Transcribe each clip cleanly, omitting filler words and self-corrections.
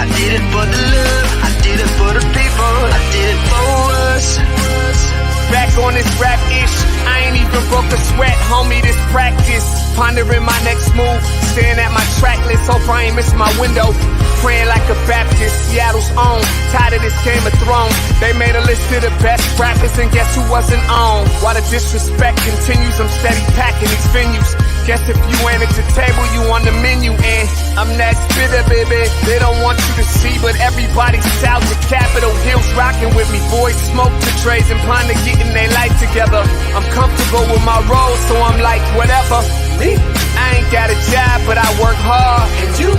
I did it for the love, I did it for the people, I did it for us. Back on this rap ish, I ain't even broke a sweat, homie, this practice. Pondering my next move, staring at my track list, hope I ain't miss my window. Praying like a Baptist, Seattle's own. Tired of this Game of Thrones. They made a list of the best rappers, and guess who wasn't on? While the disrespect continues, I'm steady packing these venues. Guess if you ain't at the table, you on the menu. And I'm that spitter, baby. They don't want you to see, but everybody's south of Capitol Hill's rocking with me. Boys smoke to trays and plan to getting their life together. I'm comfortable with my role, so I'm like, whatever. I ain't got a job, but I work hard. And you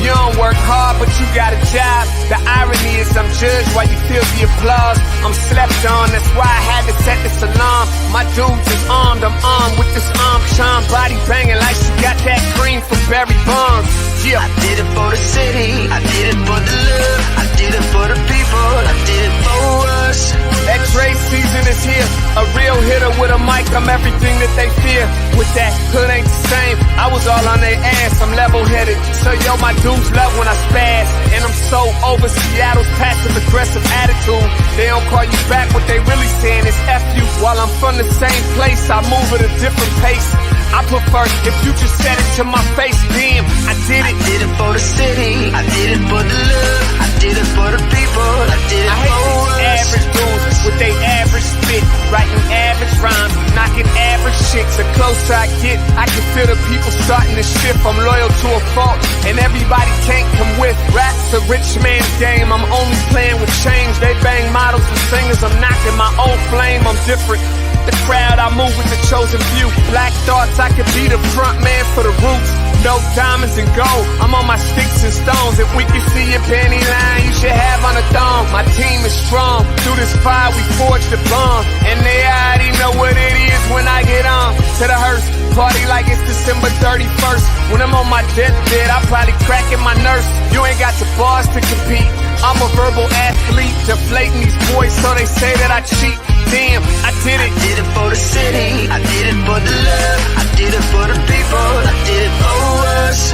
don't work hard, but you got a job. The irony is I'm judged while you feel the applause. I'm slept on, that's why I had to set this alarm. My dudes is armed, I'm armed with this arm charm. Body banging like she got that cream from Barry Bonds. Yeah. I did it for the city, I did it for the love, I did it for the people, I did it for us. That trade season is here, a real hitter with a mic, I'm everything that they fear. With that hood ain't the same, I was all on their ass, I'm level-headed. So yo, my dudes love when I spaz, and I'm so over Seattle's passive-aggressive attitude. They don't call you back, what they really saying is F you. While I'm from the same place, I move at a different pace. I prefer if you just said it to my face, damn, I did it. I did it for the city, I did it for the love, I did it for the people, I did it for us. Average dudes with they average spit, writing average rhymes, knocking average chicks. The closer I get, I can feel the people starting to shift. I'm loyal to a fault, and everybody can't come with. Rap's a rich man's game, I'm only playing with change. They bang models and singers, I'm knocking my own flame, I'm different. The crowd, I move with the chosen few. Black thoughts, I could be the front man for the roots. No diamonds and gold, I'm on my sticks and stones. If we can see your penny line, you should have on a thong. My team is strong, through this fire we forged a bond. And they already know what it is when I get on to the hearse. Party like it's December 31st. When I'm on my deathbed, I probably cracking my nurse. You ain't got the bars to compete. I'm a verbal athlete, deflating these boys so they say that I cheat. Damn, I did it. I did it for the city, I did it for the love, I did it for the people, I did it for us.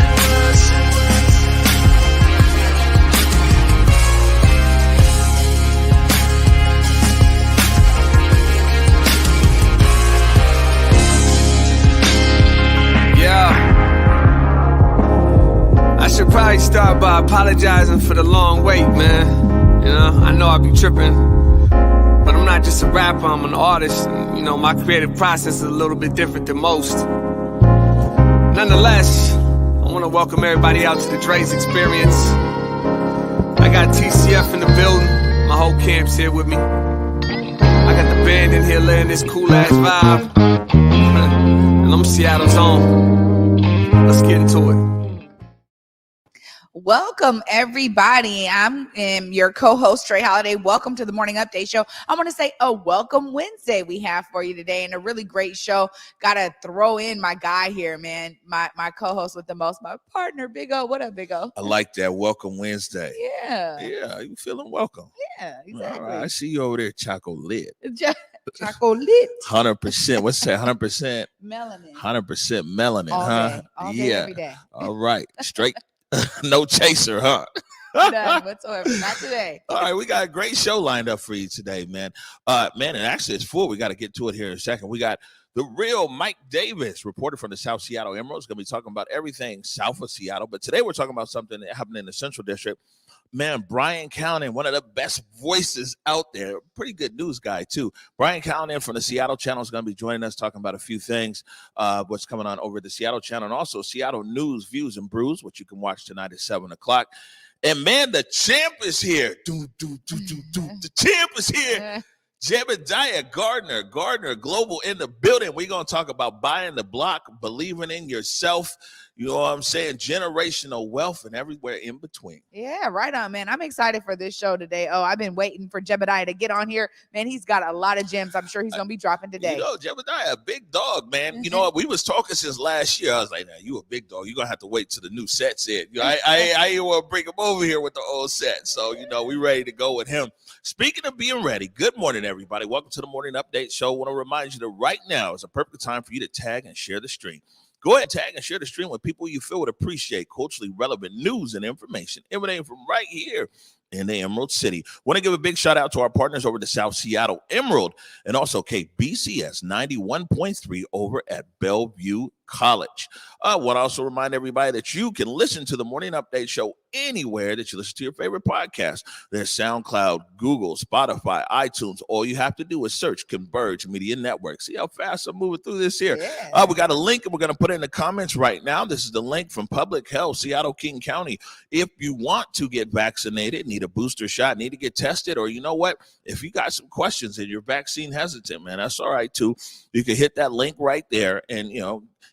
Yeah. I should probably start by apologizing for the long wait, man. You know, I know I be tripping. But I'm not just a rapper, I'm an artist. And, you know, my creative process is a little bit different than most. Nonetheless, I want to welcome everybody out to the Dre's Experience. I got TCF in the building. My whole camp's here with me. I got the band in here laying this cool-ass vibe. And I'm Seattle's own. Let's get into it. Welcome, everybody. I'm your co-host, Trey Holiday. Welcome to the Morning Update Show. I want to say a welcome Wednesday we have for you today, and a really great show. Got to throw in my guy here, man, my co-host with the most, my partner, Big O. What up, Big O? I like that. Welcome Wednesday. Yeah. Yeah, you feeling welcome. Yeah, exactly. All right. I see you over there, Choco Lit. Chocolate. 100%. What's that? 100%? Melanin. 100% melanin, All huh? day. All day, every day. All right. Straight. No chaser, huh? None whatsoever. Not today. All right, we got a great show lined up for you today, man. And actually it's full. We got to get to it here in a second. We got the real Mike Davis, reporter from the South Seattle Emeralds, going to be talking about everything south of Seattle. But today we're talking about something that happened in the Central District. Man, Brian Callen, one of the best voices out there. Pretty good news guy, too. Brian Callen from the Seattle Channel is going to be joining us, talking about a few things, what's coming on over the Seattle Channel, and also Seattle News, Views, and Brews, which you can watch tonight at 7 o'clock. And, man, the champ is here. The champ is here. Jaebadiah, Gardner, GardnerGlobal in the building. We're going to talk about buying the block, believing in yourself. You know what I'm saying? Generational wealth and everywhere in between. Yeah, right on, man. I'm excited for this show today. Oh, I've been waiting for Jaebadiah to get on here. Man, he's got a lot of gems. I'm sure he's going to be dropping today. You know, Jaebadiah, a big dog, man. You know, we was talking since last year. I was like, nah, you a big dog. You're going to have to wait till the new set's in. You know, I didn't want to bring him over here with the old set. So, you know, we ready to go with him. Speaking of being ready, good morning, everybody. Welcome to the Morning Update Show. I want to remind you that right now is a perfect time for you to tag and share the stream. Go ahead, tag and share the stream with people you feel would appreciate culturally relevant news and information emanating from right here in the Emerald City. Want to give a big shout out to our partners over the South Seattle Emerald and also KBCS 91.3 over at Bellevue College. I want to also remind everybody that you can listen to the Morning Update Show anywhere that you listen to your favorite podcast. There's SoundCloud, Google, Spotify, iTunes. All you have to do is search Converge Media Network. See how fast I'm moving through this here. Yeah. We got a link and we're going to put it in the comments right now. This is the link from Public Health, Seattle, King County. If you want to get vaccinated, need a booster shot, need to get tested, or you know what? If you got some questions and you're vaccine hesitant, man, that's all right too. You can hit that link right there and,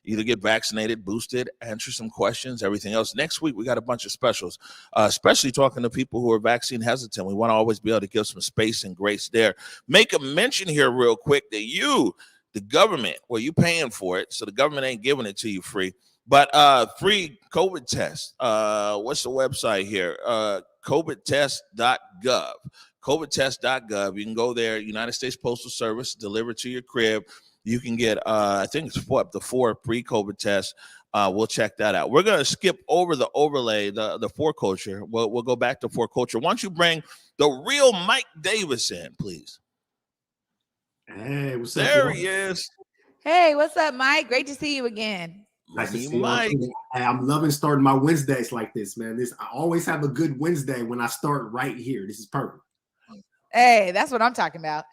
either get vaccinated, boosted, answer some questions, everything else. Next week, we got a bunch of specials, especially talking to people who are vaccine hesitant. We want to always be able to give some space and grace there. Make a mention here real quick that you, the government, well, you paying for it, so the government ain't giving it to you free, but free COVID test. What's the website here? COVIDtest.gov. COVIDtest.gov. You can go there, United States Postal Service, deliver to your crib. You can get, I think it's up to 4 pre-COVID tests. We'll check that out. We're going to skip over the overlay, the foreculture. We'll go back to foreculture. Why don't you bring the real Mike Davis in, please? Hey, what's up? There he is. Hey, what's up, Mike? Great to see you again. Nice to see Mike. you. I'm loving starting my Wednesdays like this, man. I always have a good Wednesday when I start right here. This is perfect. Hey, that's what I'm talking about.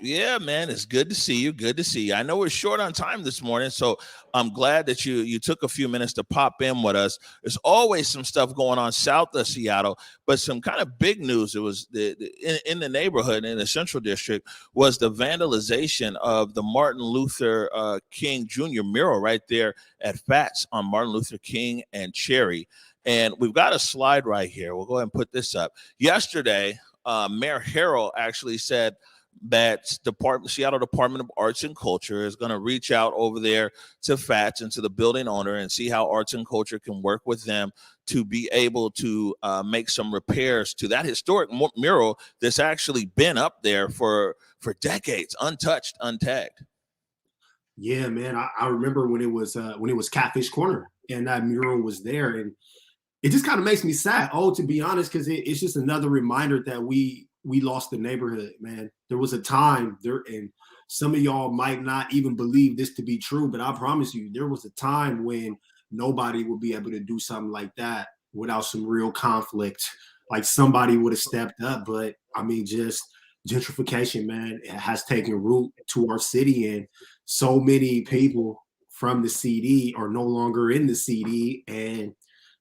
Yeah, man, it's good to see you. Good to see you. I know we're short on time this morning, so I'm glad that you took a few minutes to pop in with us. There's always some stuff going on south of Seattle, but some kind of big news. It was in the neighborhood in the Central District was the vandalization of the Martin Luther King Jr. mural right there at Fats on Martin Luther King and Cherry. And we've got a slide right here. We'll go ahead and put this up. Yesterday, Mayor Harrell actually said that Seattle Department of Arts and Culture is going to reach out over there to FATS and to the building owner and see how arts and culture can work with them to be able to make some repairs to that historic mural that's actually been up there for decades, untouched, untagged. Yeah, man. I remember when it was Catfish Corner and that mural was there, and it just kind of makes me sad. Oh, to be honest, because it's just another reminder that we lost the neighborhood, man. There was a time there, and some of y'all might not even believe this to be true, but I promise you, there was a time when nobody would be able to do something like that without some real conflict. Like somebody would have stepped up, but I mean, just gentrification, man, it has taken root to our city, and so many people from the CD are no longer in the CD, and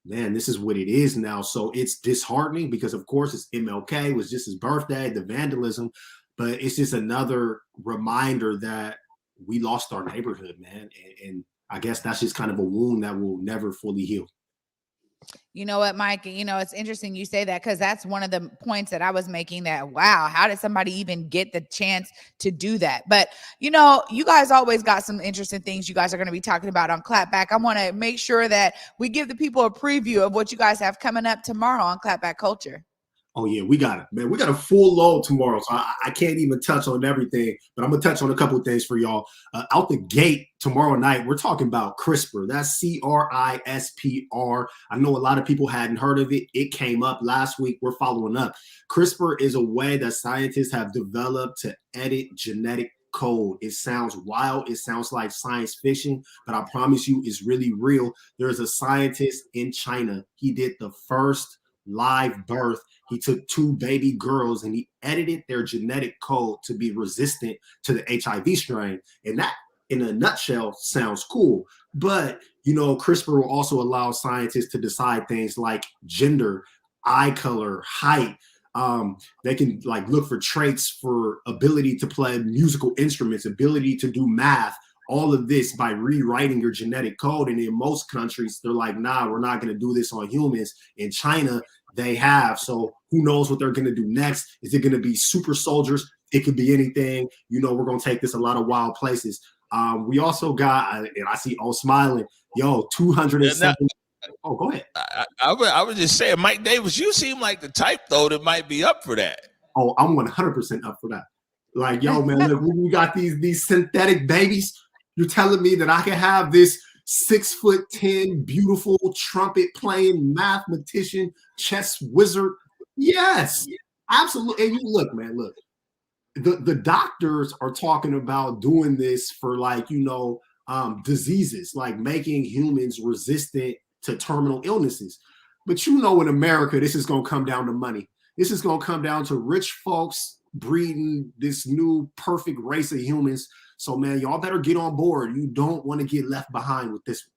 man, this is what it is now. So it's disheartening because, of course, it's MLK. It was just his birthday, the vandalism. But it's just another reminder that we lost our neighborhood, man. And I guess that's just kind of a wound that will never fully heal. You know what, Mike? It's interesting you say that because that's one of the points that I was making that, wow, how did somebody even get the chance to do that? But, you guys always got some interesting things you guys are going to be talking about on Clapback. I want to make sure that we give the people a preview of what you guys have coming up tomorrow on Clapback Culture. Oh, yeah, we got it, man. We got a full load tomorrow, so I can't even touch on everything, but I'm going to touch on a couple of things for y'all. Out the gate tomorrow night, we're talking about CRISPR. That's CRISPR. I know a lot of people hadn't heard of it. It came up last week. We're following up. CRISPR is a way that scientists have developed to edit genetic code. It sounds wild. It sounds like science fiction, but I promise you it's really real. There's a scientist in China. He did the first live birth. He took 2 baby girls and he edited their genetic code to be resistant to the HIV strain. And that, in a nutshell, sounds cool. But, CRISPR will also allow scientists to decide things like gender, eye color, height. They can look for traits for ability to play musical instruments, ability to do math, all of this by rewriting your genetic code. And in most countries, they're like, nah, we're not going to do this on humans. In China, they have. So who knows what they're going to do next? Is it going to be super soldiers? It could be anything. We're going to take this a lot of wild places. We also got, and I see smiling, 207. Oh, go ahead. I was just saying, Mike Davis, you seem like the type, though, that might be up for that. Oh, I'm 100% up for that. Man, look, we got these synthetic babies. You're telling me that I can have this 6'10", beautiful trumpet playing mathematician, chess wizard. Yes, absolutely. And you look, man, look. The doctors are talking about doing this for diseases, like making humans resistant to terminal illnesses. But in America, this is going to come down to money. This is going to come down to rich folks breeding this new perfect race of humans. So, man, y'all better get on board. You don't want to get left behind with this one.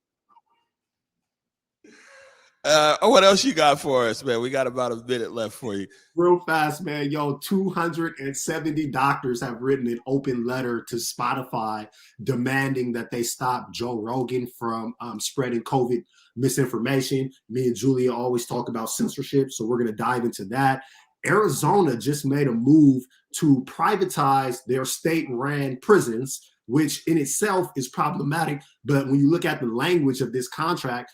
What else you got for us, man? We got about a minute left for you. Real fast, man. 270 doctors have written an open letter to Spotify demanding that they stop Joe Rogan from spreading COVID misinformation. Me and Julia always talk about censorship, so we're going to dive into that. Arizona just made a move to privatize their state-ran prisons, which in itself is problematic. But when you look at the language of this contract,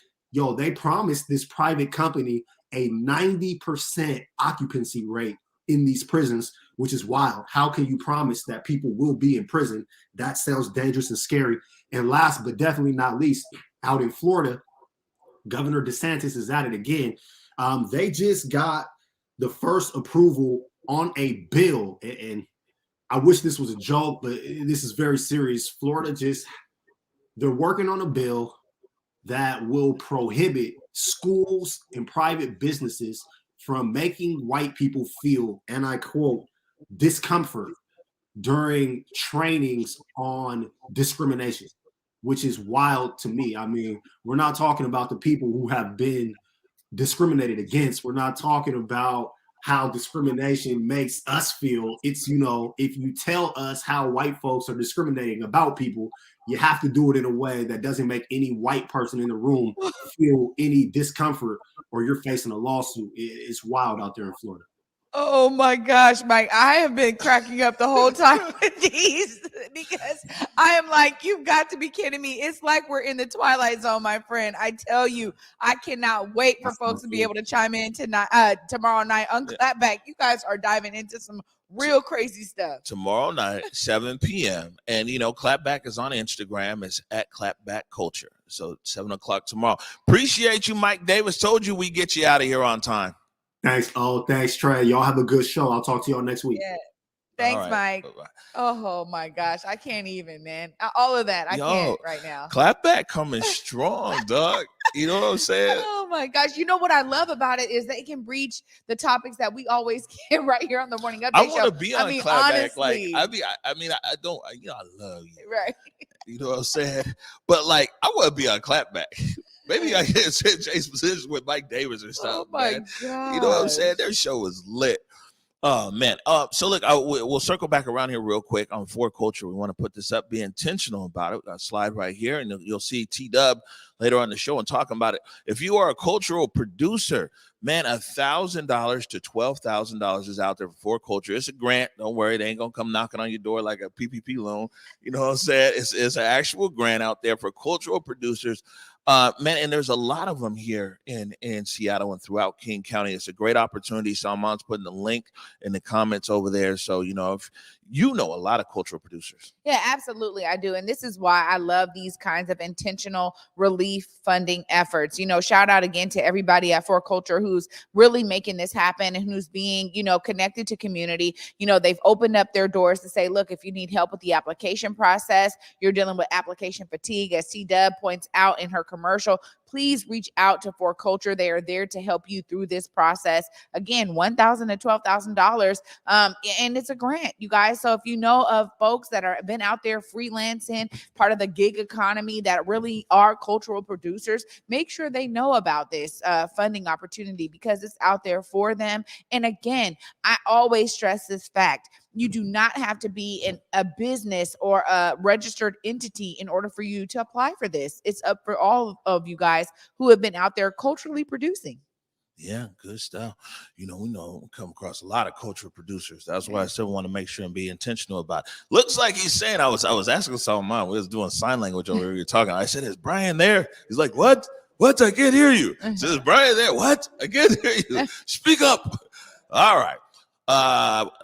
they promised this private company a 90% occupancy rate in these prisons, which is wild. How can you promise that people will be in prison? That sounds dangerous and scary. And last but definitely not least, out in Florida, Governor DeSantis is at it again. They just got the first approval on a bill. And I wish this was a joke, but this is very serious. They're working on a bill that will prohibit schools and private businesses from making white people feel, and I quote, discomfort during trainings on discrimination, which is wild to me. I mean, we're not talking about the people who have been discriminated against. We're not talking about how discrimination makes us feel. It's, if you tell us how white folks are discriminating about people, you have to do it in a way that doesn't make any white person in the room feel any discomfort, or you're facing a lawsuit. It's wild out there in Florida. Oh my gosh, Mike, I have been cracking up the whole time with these because I am like, you've got to be kidding me. It's like we're in the Twilight Zone, my friend. I tell you, I cannot wait for folks to be able to chime in tonight, tomorrow night on Clapback. You guys are diving into some real crazy stuff. Tomorrow night, 7 p.m. And, Clapback is on Instagram. It's at Clapback Culture. So 7 o'clock tomorrow. Appreciate you, Mike Davis. Told you we get you out of here on time. Thanks. Oh, thanks, Trey. Y'all have a good show. I'll talk to y'all next week. Yeah. Thanks, right. Mike. Bye-bye. Oh my gosh. I can't even, man. All of that. I can't right now. Clapback coming strong, dog. You know what I'm saying? Oh my gosh. You know what I love about it is they can breach the topics that we always get right here on the Morning Update I want show. to be on Clapback. Honestly, I don't, I love you. Right. You know what I'm saying? But I want to be on Clapback. Maybe I can change positions with Mike Davis or something. Oh my God. You know what I'm saying? Their show is lit. Oh man. So look, we'll circle back around here real quick on For Culture. We want to put this up, be intentional about it. I'll slide right here, and you'll see T-Dub later on the show and talking about it. If you are a cultural producer, man, $1,000 to $12,000 is out there for Culture. It's a grant. Don't worry, they ain't gonna come knocking on your door like a PPP loan. You know what I'm saying? It's an actual grant out there for cultural producers. Man, and there's a lot of them here in Seattle and throughout King County. It's a great opportunity. Salman's putting the link in the comments over there. So, if you know a lot of cultural producers. Yeah, absolutely. I do. And this is why I love these kinds of intentional relief funding efforts. Shout out again to everybody at For Culture who's really making this happen and who's being, connected to community. They've opened up their doors to say, look, if you need help with the application process, you're dealing with application fatigue, as T-Dub points out in her commercial, please reach out to For Culture. They are there to help you through this process. Again, $1,000 to $12,000. And it's a grant, you guys. So if you know of folks that are been out there freelancing, part of the gig economy that really are cultural producers, make sure they know about this funding opportunity because it's out there for them. And again, I always stress this fact. You do not have to be in a business or a registered entity in order for you to apply for this. It's up for all of you guys who have been out there culturally producing. Yeah, good stuff. We come across a lot of cultural producers. That's why I still want to make sure and be intentional about it. Looks like he's saying, I was asking someone, we was doing sign language over here talking. I said, is Brian there? He's like, what? What? I can't hear you. I said, is Brian there? What? I can't hear you. Speak up. All right.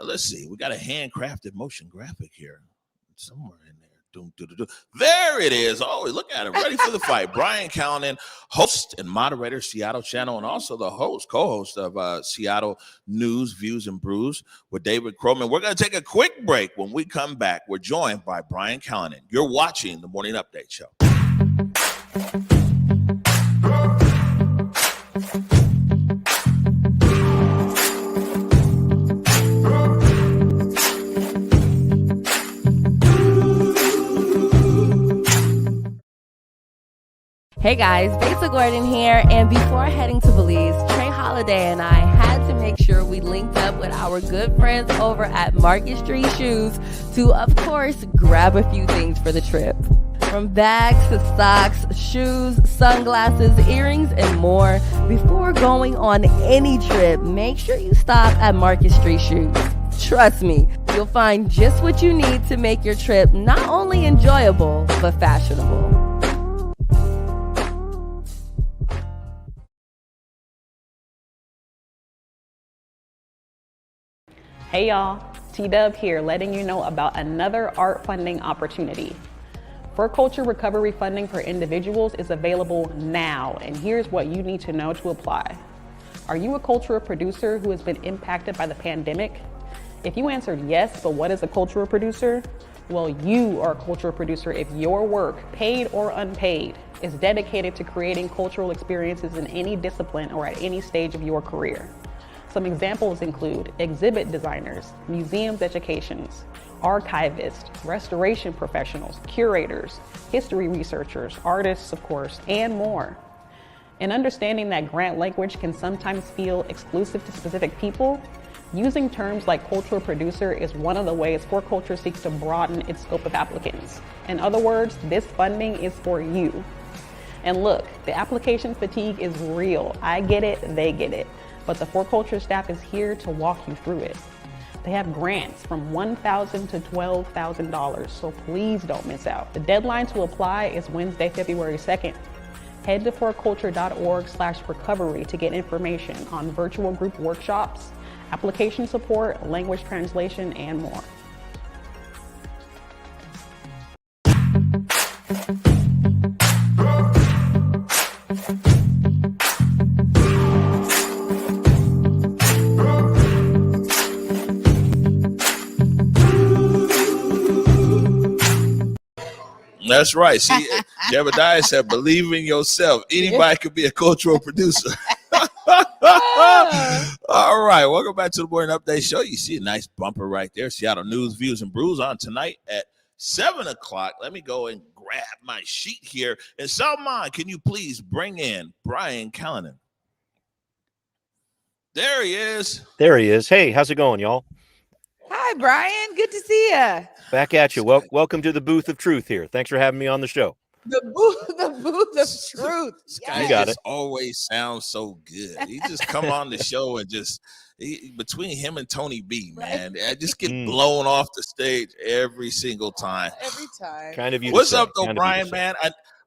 Let's see. We got a handcrafted motion graphic here somewhere in there. There it is. Oh, look at it. Ready for the fight. Brian Callen, host and moderator, Seattle Channel, and also the co-host of Seattle News, Views, and Brews with David Crowman. We're going to take a quick break. When we come back, we're joined by Brian Callen. You're watching the Morning Update Show. Hey guys, Bella Gordon here, and before heading to Belize, Trey Holiday and I had to make sure we linked up with our good friends over at Market Street Shoes to, of course, grab a few things for the trip. From bags to socks, shoes, sunglasses, earrings, and more. Before going on any trip, make sure you stop at Market Street Shoes. Trust me, you'll find just what you need to make your trip not only enjoyable, but fashionable. Hey y'all, T-Dub here, letting you know about another art funding opportunity. Fur culture recovery funding for individuals is available now, and here's what you need to know to apply. Are you a cultural producer who has been impacted by the pandemic? If you answered yes, but what is a cultural producer? Well, you are a cultural producer if your work, paid or unpaid, is dedicated to creating cultural experiences in any discipline or at any stage of your career. Some examples include exhibit designers, museums educations, archivists, restoration professionals, curators, history researchers, artists, of course, and more. In understanding that grant language can sometimes feel exclusive to specific people, using terms like cultural producer is one of the ways For Culture seeks to broaden its scope of applicants. In other words, this funding is for you. And look, the application fatigue is real. I get it, they get it. But the For Culture staff is here to walk you through it. They have grants from $1,000 to $12,000, so please don't miss out. The deadline to apply is Wednesday, February 2nd. Head to forculture.org/recovery to get information on virtual group workshops, application support, language translation, and more. That's right. See, Jaebadiah said, believe in yourself. Anybody could be a cultural producer. All right. Welcome back to the Morning Update Show. You see a nice bumper right there. Seattle News, Views, and Brews on tonight at 7 o'clock. Let me go and grab my sheet here. And Salman, can you please bring in Brian Callen? There he is. There he is. Hey, how's it going, y'all? Hi, Brian. Good to see you. Back at you. Welcome to the booth of truth here. Thanks for having me on the show. The booth of truth. This guy just always sounds so good. He just come on the show and between him and Tony B, man, I just get blown off the stage every single time. Every time. Kind of you. What's up, though, Brian, man?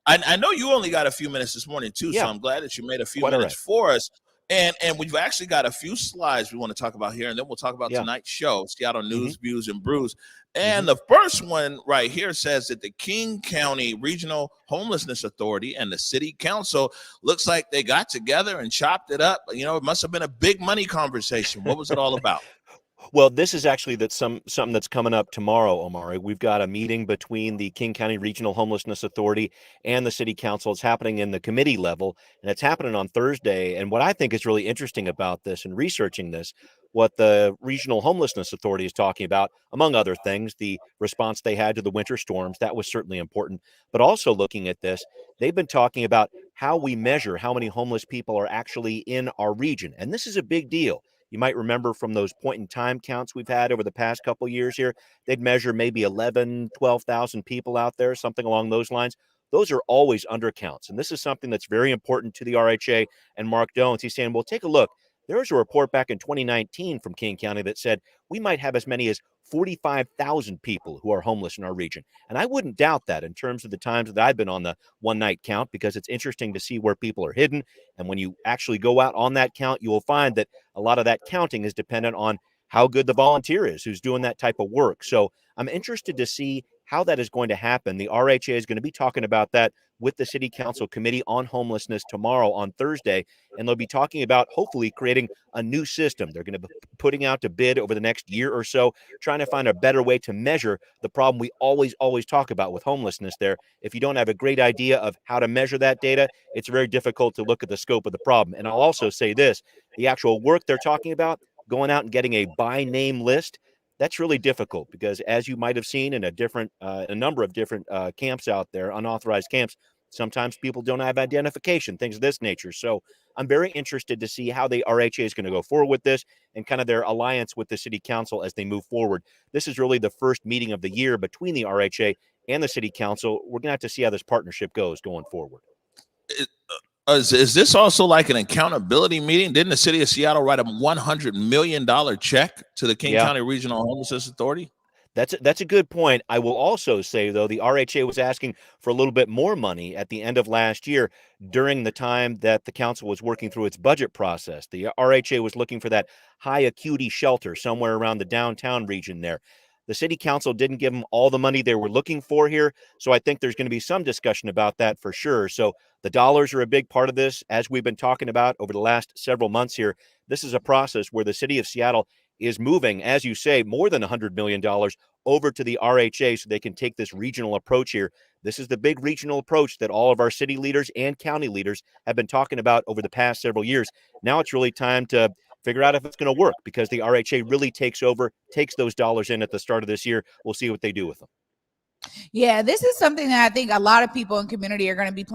I know you only got a few minutes this morning, too, so I'm glad that you made a few minutes for us. And we've actually got a few slides we want to talk about here, and then we'll talk about tonight's show, Seattle News, Views, and Brews. And the first one right here says that the King County Regional Homelessness Authority and the City Council looks like they got together and chopped it up. You know, it must have been a big money conversation. What was it all about? Well, this is actually something that's coming up tomorrow, Omari. We've got a meeting between the King County Regional Homelessness Authority and the City Council. It's happening in the committee level, and it's happening on Thursday. And what I think is really interesting about this and researching this, what the Regional Homelessness Authority is talking about, among other things, the response they had to the winter storms, that was certainly important. But also looking at this, they've been talking about how we measure how many homeless people are actually in our region. And this is a big deal. You might remember from those point in time counts we've had over the past couple of years here, they'd measure maybe 11, 12,000 people out there, something along those lines. Those are always undercounts. And this is something that's very important to the RHA and Mark Dones. He's saying, well, take a look. There was a report back in 2019 from King County that said we might have as many as 45,000 people who are homeless in our region. And I wouldn't doubt that in terms of the times that I've been on the one night count, because it's interesting to see where people are hidden. And when you actually go out on that count, you will find that a lot of that counting is dependent on how good the volunteer is who's doing that type of work. So I'm interested to see how that is going to happen. The RHA is going to be talking about that with the City Council Committee on Homelessness tomorrow on Thursday, and they'll be talking about hopefully creating a new system. They're going to be putting out to bid over the next year or so, trying to find a better way to measure the problem we always talk about with homelessness there. If you don't have a great idea of how to measure that data, it's very difficult to look at the scope of the problem. And I'll also say this, the actual work they're talking about, going out and getting a by name list, that's really difficult because, as you might have seen in a number of different camps out there, unauthorized camps, sometimes people don't have identification, things of this nature. So I'm very interested to see how the RHA is going to go forward with this and kind of their alliance with the city council as they move forward. This is really the first meeting of the year between the RHA and the city council. We're going to have to see how this partnership goes going forward. Is this also like an accountability meeting? Didn't the city of Seattle write a $100 million check to the King County Regional Homelessness Authority? That's a good point. I will also say, though, the RHA was asking for a little bit more money at the end of last year during the time that the council was working through its budget process. The RHA was looking for that high acuity shelter somewhere around the downtown region there. The city council didn't give them all the money they were looking for here, so I think there's going to be some discussion about that for sure. So the dollars are a big part of this, as we've been talking about over the last several months here. This is a process where the city of Seattle is moving, as you say, more than $100 million over to the RHA so they can take this regional approach here. This is the big regional approach that all of our city leaders and county leaders have been talking about over the past several years. Now it's really time to figure out if it's going to work because the RHA really takes those dollars in at the start of this year. We'll see what they do with them. Yeah, this is something that I think a lot of people in community are going to be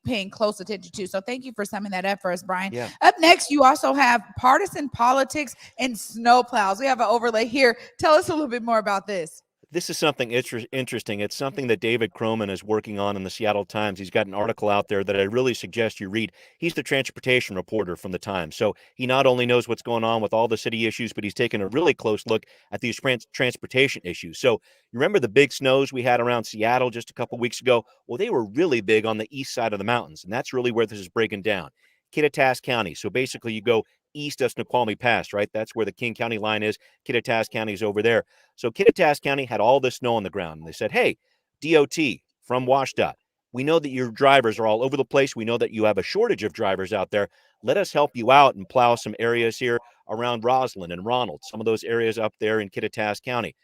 paying close attention to. So thank you for summing that up for us, Brian. Yeah. Up next, you also have partisan politics and snowplows. We have an overlay here. Tell us a little bit more about this. This is something interesting. It's something that David Croman is working on in the Seattle Times. He's got an article out there that I really suggest you read. He's the transportation reporter from the Times. So he not only knows what's going on with all the city issues, but he's taken a really close look at these transportation issues. So you remember the big snows we had around Seattle just a couple weeks ago? Well, they were really big on the east side of the mountains, and that's really where this is breaking down. Kittitas County. So basically you go east of Snoqualmie Pass, right? That's where the King County line is. Kittitas County is over there. So Kittitas County had all this snow on the ground. And they said, hey, DOT from WashDOT, we know that your drivers are all over the place. We know that you have a shortage of drivers out there. Let us help you out and plow some areas here around Roslyn and Ronald, some of those areas up there in Kittitas County.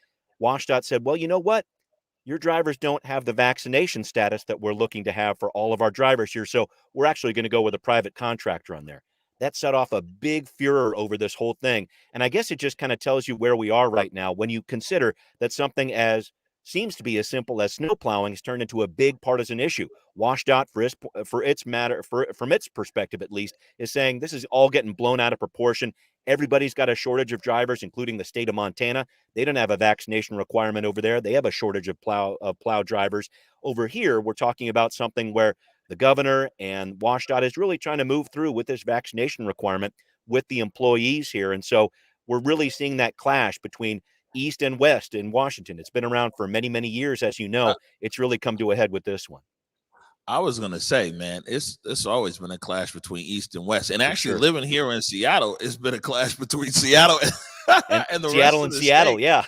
WashDOT said, well, you know what? Your drivers don't have the vaccination status that we're looking to have for all of our drivers here. So we're actually going to go with a private contractor on there. That set off a big furor over this whole thing. And I guess it just kind of tells you where we are right now when you consider that something as seems to be as simple as snow plowing has turned into a big partisan issue. WashDOT, from its perspective at least, is saying this is all getting blown out of proportion. Everybody's got a shortage of drivers, including the state of Montana. They don't have a vaccination requirement over there. They have a shortage of plow drivers. Over here, we're talking about something where the governor and WashDOT is really trying to move through with this vaccination requirement with the employees here. And so we're really seeing that clash between East and West in Washington. It's been around for many, many years, as you know. It's really come to a head with this one. I was gonna say, man, it's always been a clash between East and West, and actually sure. living here in Seattle, it's been a clash between Seattle and the Seattle rest of the Seattle, state. yeah,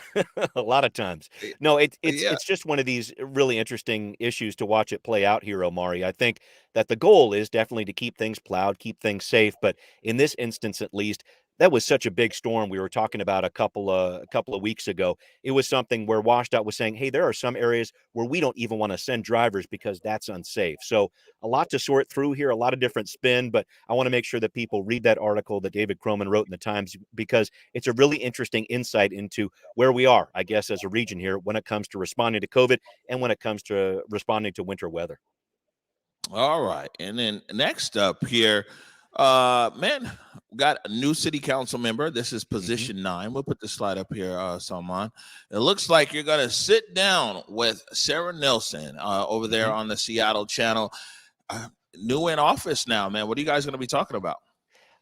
a lot of times. No, Yeah. it's just one of these really interesting issues to watch it play out here, Omari. I think that the goal is definitely to keep things plowed, keep things safe, but in this instance, at least, that was such a big storm we were talking about a couple of weeks ago. It was something where WashDOT was saying, hey, there are some areas where we don't even want to send drivers because that's unsafe. So a lot to sort through here, a lot of different spin, but I want to make sure that people read that article that David Croman wrote in the Times because it's a really interesting insight into where we are, I guess, as a region here when it comes to responding to COVID and when it comes to responding to winter weather. All right, and then next up here, man, we got a new city council member. This is position 9. We'll put the slide up here, Salman. It looks like you're gonna sit down with Sarah Nelson over there on the Seattle channel. New in office now, man. What are you guys gonna be talking about?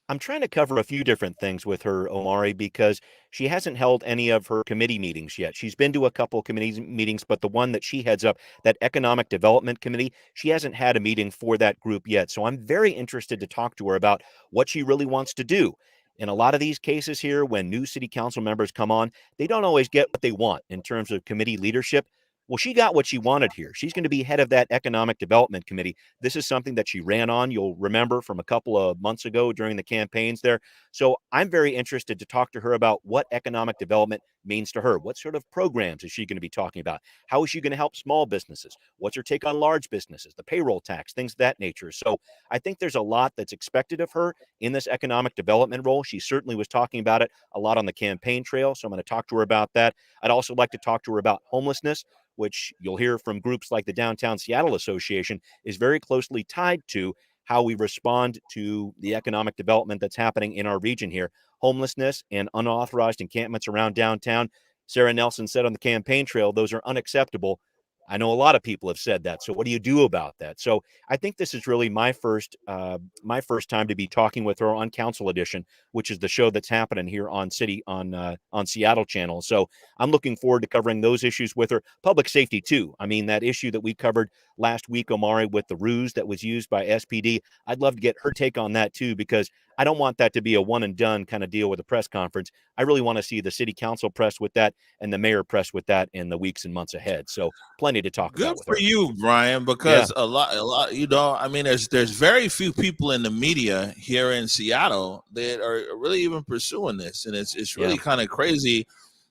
I'm trying to cover a few different things with her, Omari, because she hasn't held any of her committee meetings yet. She's been to a couple committee meetings, but the one that she heads up, that Economic Development Committee, she hasn't had a meeting for that group yet. So I'm very interested to talk to her about what she really wants to do. In a lot of these cases here, when new city council members come on, they don't always get what they want in terms of committee leadership. Well, she got what she wanted here. She's going to be head of that economic development committee. This is something that she ran on. You'll remember from a couple of months ago during the campaigns there. So I'm very interested to talk to her about what economic development means to her. What sort of programs is she going to be talking about? How is she going to help small businesses? What's her take on large businesses, the payroll tax, things of that nature? So I think there's a lot that's expected of her in this economic development role. She certainly was talking about it a lot on the campaign trail. So I'm going to talk to her about that. I'd also like to talk to her about homelessness, which you'll hear from groups like the Downtown Seattle Association is very closely tied to how we respond to the economic development that's happening in our region here. Homelessness and unauthorized encampments around downtown. Sarah Nelson said on the campaign trail, those are unacceptable. I know a lot of people have said that. So what do you do about that? So I think this is really my first time to be talking with her on Council Edition, which is the show that's happening here on Seattle Channel. So I'm looking forward to covering those issues with her. Public safety too. I mean, that issue that we covered last week, Omari, with the ruse that was used by SPD. I'd love to get her take on that too, because I don't want that to be a one and done kind of deal with a press conference. I really want to see the city council press with that and the mayor press with that in the weeks and months ahead. So plenty to talk Good about with for her. you, Brian, because a lot, you know, I mean, there's very few people in the media here in Seattle that are really even pursuing this, and it's really kind of crazy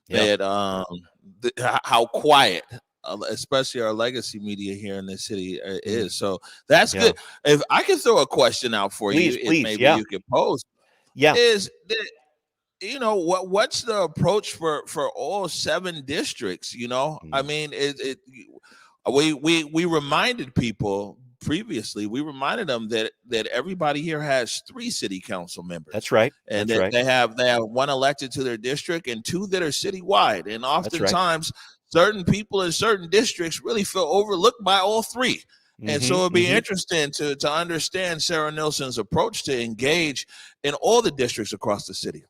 that how quiet, especially our legacy media here in the city is. So that's good. If I can throw a question out for you, maybe you could pose. Is that, you know, what's the approach for all 7 districts? You know, I mean, we reminded people previously. We reminded them that everybody here has 3 city council members. That's right. And That's right. they have 1 elected to their district and 2 that are citywide. And oftentimes, certain people in certain districts really feel overlooked by all 3. And so it'd be interesting to understand Sarah Nelson's approach to engage in all the districts across the city.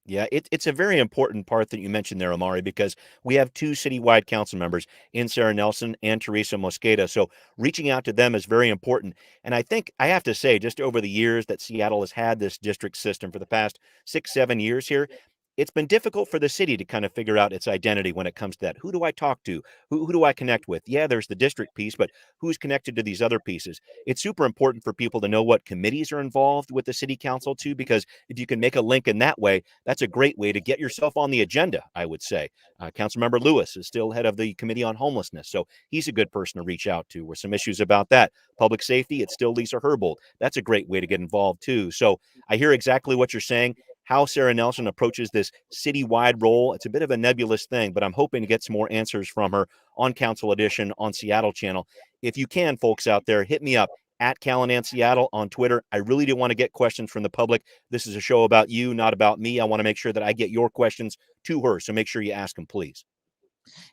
Yeah, it's a very important part that you mentioned there, Omari, because we have 2 citywide council members in Sarah Nelson and Teresa Mosqueda. So reaching out to them is very important. And I think I have to say, just over the years that Seattle has had this district system for the past 6-7 years here, it's been difficult for the city to kind of figure out its identity when it comes to that. Who do I talk to? Who do I connect with? Yeah, there's the district piece, but who's connected to these other pieces? It's super important for people to know what committees are involved with the city council too, because if you can make a link in that way, that's a great way to get yourself on the agenda, I would say. Councilmember Lewis is still head of the Committee on Homelessness, so he's a good person to reach out to with some issues about that. Public safety, it's still Lisa Herbold. That's a great way to get involved too. So I hear exactly what you're saying. How Sarah Nelson approaches this citywide role, it's a bit of a nebulous thing, but I'm hoping to get some more answers from her on Council Edition on Seattle Channel. If you can, folks out there, hit me up at Callanan Seattle on Twitter. I really do want to get questions from the public. This is a show about you, not about me. I want to make sure that I get your questions to her, so make sure you ask them, please.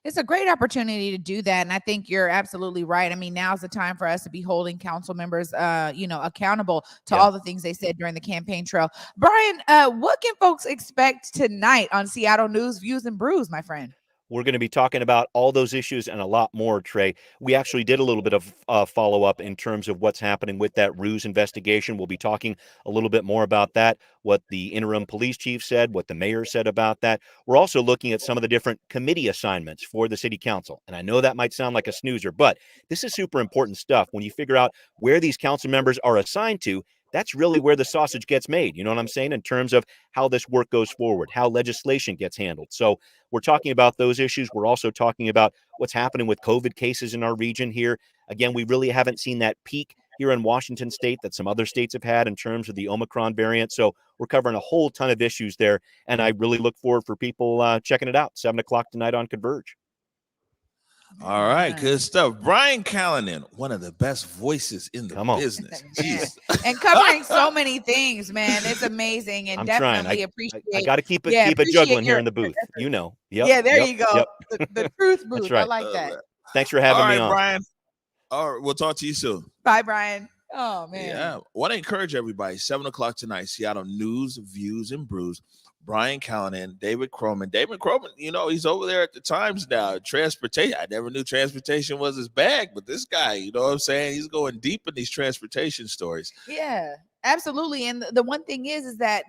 It's a great opportunity to do that. And I think you're absolutely right. I mean, now's the time for us to be holding council members, accountable to all the things they said during the campaign trail. Brian, what can folks expect tonight on Seattle News, Views, and Brews, my friend? We're going to be talking about all those issues and a lot more, Trey. We actually did a little bit of follow-up in terms of what's happening with that ruse investigation. We'll be talking a little bit more about that, what the interim police chief said, what the mayor said about that. We're also looking at some of the different committee assignments for the city council. And I know that might sound like a snoozer, but this is super important stuff. When you figure out where these council members are assigned to, that's really where the sausage gets made. You know what I'm saying? In terms of how this work goes forward, how legislation gets handled. So we're talking about those issues. We're also talking about what's happening with COVID cases in our region here. Again, we really haven't seen that peak here in Washington state that some other states have had in terms of the Omicron variant. So we're covering a whole ton of issues there. And I really look forward for people checking it out. 7:00 tonight on Converge. All right, good stuff. Brian Callanan, one of the best voices in the business. And covering so many things, man. It's amazing. And I'm definitely appreciate I got to keep it juggling here in the booth. You know. Yep, yeah, there you go. Yep. The truth booth. Right. I like that. Thanks for having me on. Brian. All right, we'll talk to you soon. Bye, Brian. Oh, man. Yeah. Want to encourage everybody, 7:00 tonight, Seattle News, Views, and Brews. Brian Callanan, David Croman. David Croman, he's over there at the Times now. Transportation. I never knew transportation was his bag, but this guy, you know what I'm saying? He's going deep in these transportation stories. Yeah, absolutely. And the one thing is that,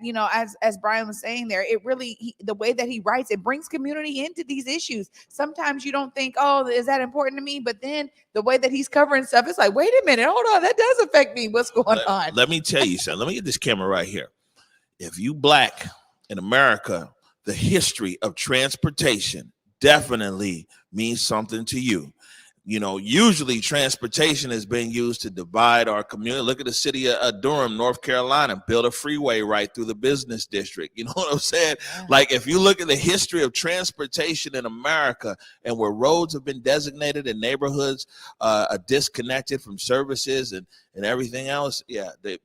as Brian was saying there, it really, the way that he writes, it brings community into these issues. Sometimes you don't think, oh, is that important to me? But then the way that he's covering stuff, it's like, wait a minute, hold on, that does affect me. What's going on? Let me tell you something. Let me get this camera right here. If you Black in America, the history of transportation definitely means something to you. Usually transportation has been used to divide our community. Look at the city of Durham, North Carolina, build a freeway right through the business district. You know what I'm saying? Like, if you look at the history of transportation in America and where roads have been designated and neighborhoods are disconnected from services and everything else,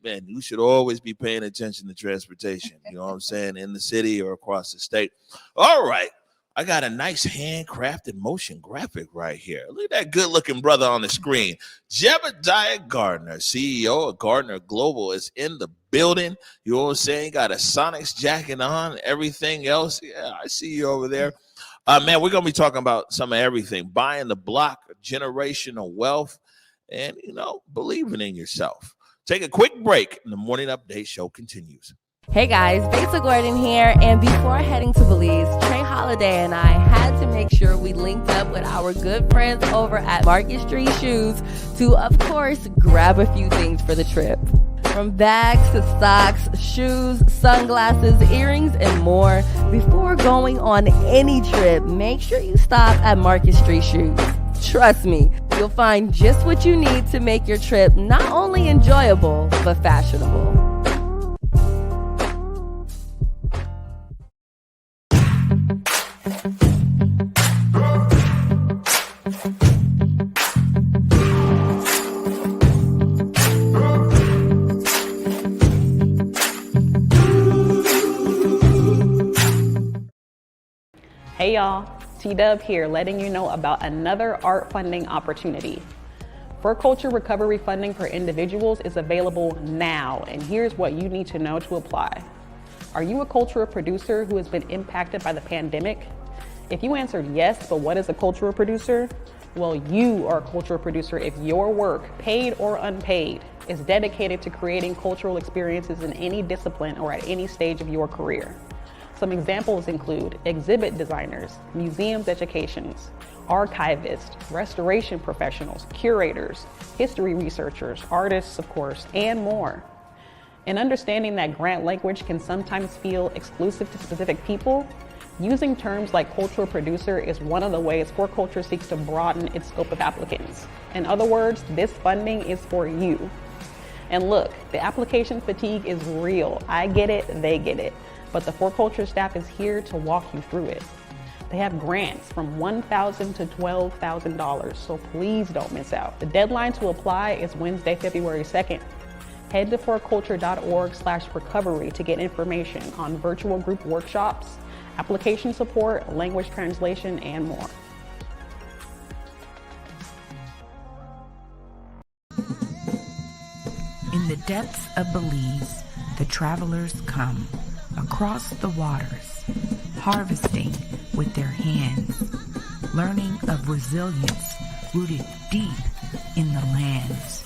man, you should always be paying attention to transportation, you know what I'm saying, in the city or across the state. All right. I got a nice handcrafted motion graphic right here. Look at that good-looking brother on the screen. Jaebadiah Gardner, CEO of GardnerGlobal, is in the building. You know what I'm saying? Got a Sonics jacket on, everything else. Yeah, I see you over there. Man, we're going to be talking about some of everything. Buying the block, generational wealth, and, believing in yourself. Take a quick break, and the Morning Update show continues. Hey guys, Belle Gordon here, and before heading to Belize, Trey Holiday and I had to make sure we linked up with our good friends over at Market Street Shoes to, of course, grab a few things for the trip. From bags to socks, shoes, sunglasses, earrings, and more. Before going on any trip, make sure you stop at Market Street Shoes. Trust me, you'll find just what you need to make your trip not only enjoyable, but fashionable. Hey y'all, T-Dub here, letting you know about another art funding opportunity. For culture recovery funding for individuals is available now, and here's what you need to know to apply. Are you a cultural producer who has been impacted by the pandemic? If you answered yes, but what is a cultural producer? Well, you are a cultural producer if your work, paid or unpaid, is dedicated to creating cultural experiences in any discipline or at any stage of your career. Some examples include exhibit designers, museums educations, archivists, restoration professionals, curators, history researchers, artists, of course, and more. And understanding that grant language can sometimes feel exclusive to specific people, using terms like cultural producer is one of the ways For Culture seeks to broaden its scope of applicants. In other words, this funding is for you. And look, the application fatigue is real. I get it, they get it. But the For Culture staff is here to walk you through it. They have grants from $1,000 to $12,000, so please don't miss out. The deadline to apply is Wednesday, February 2nd. Head to forculture.org/recovery to get information on virtual group workshops, application support, language translation, and more. In the depths of Belize, the travelers come across the waters, harvesting with their hands, learning of resilience rooted deep in the lands.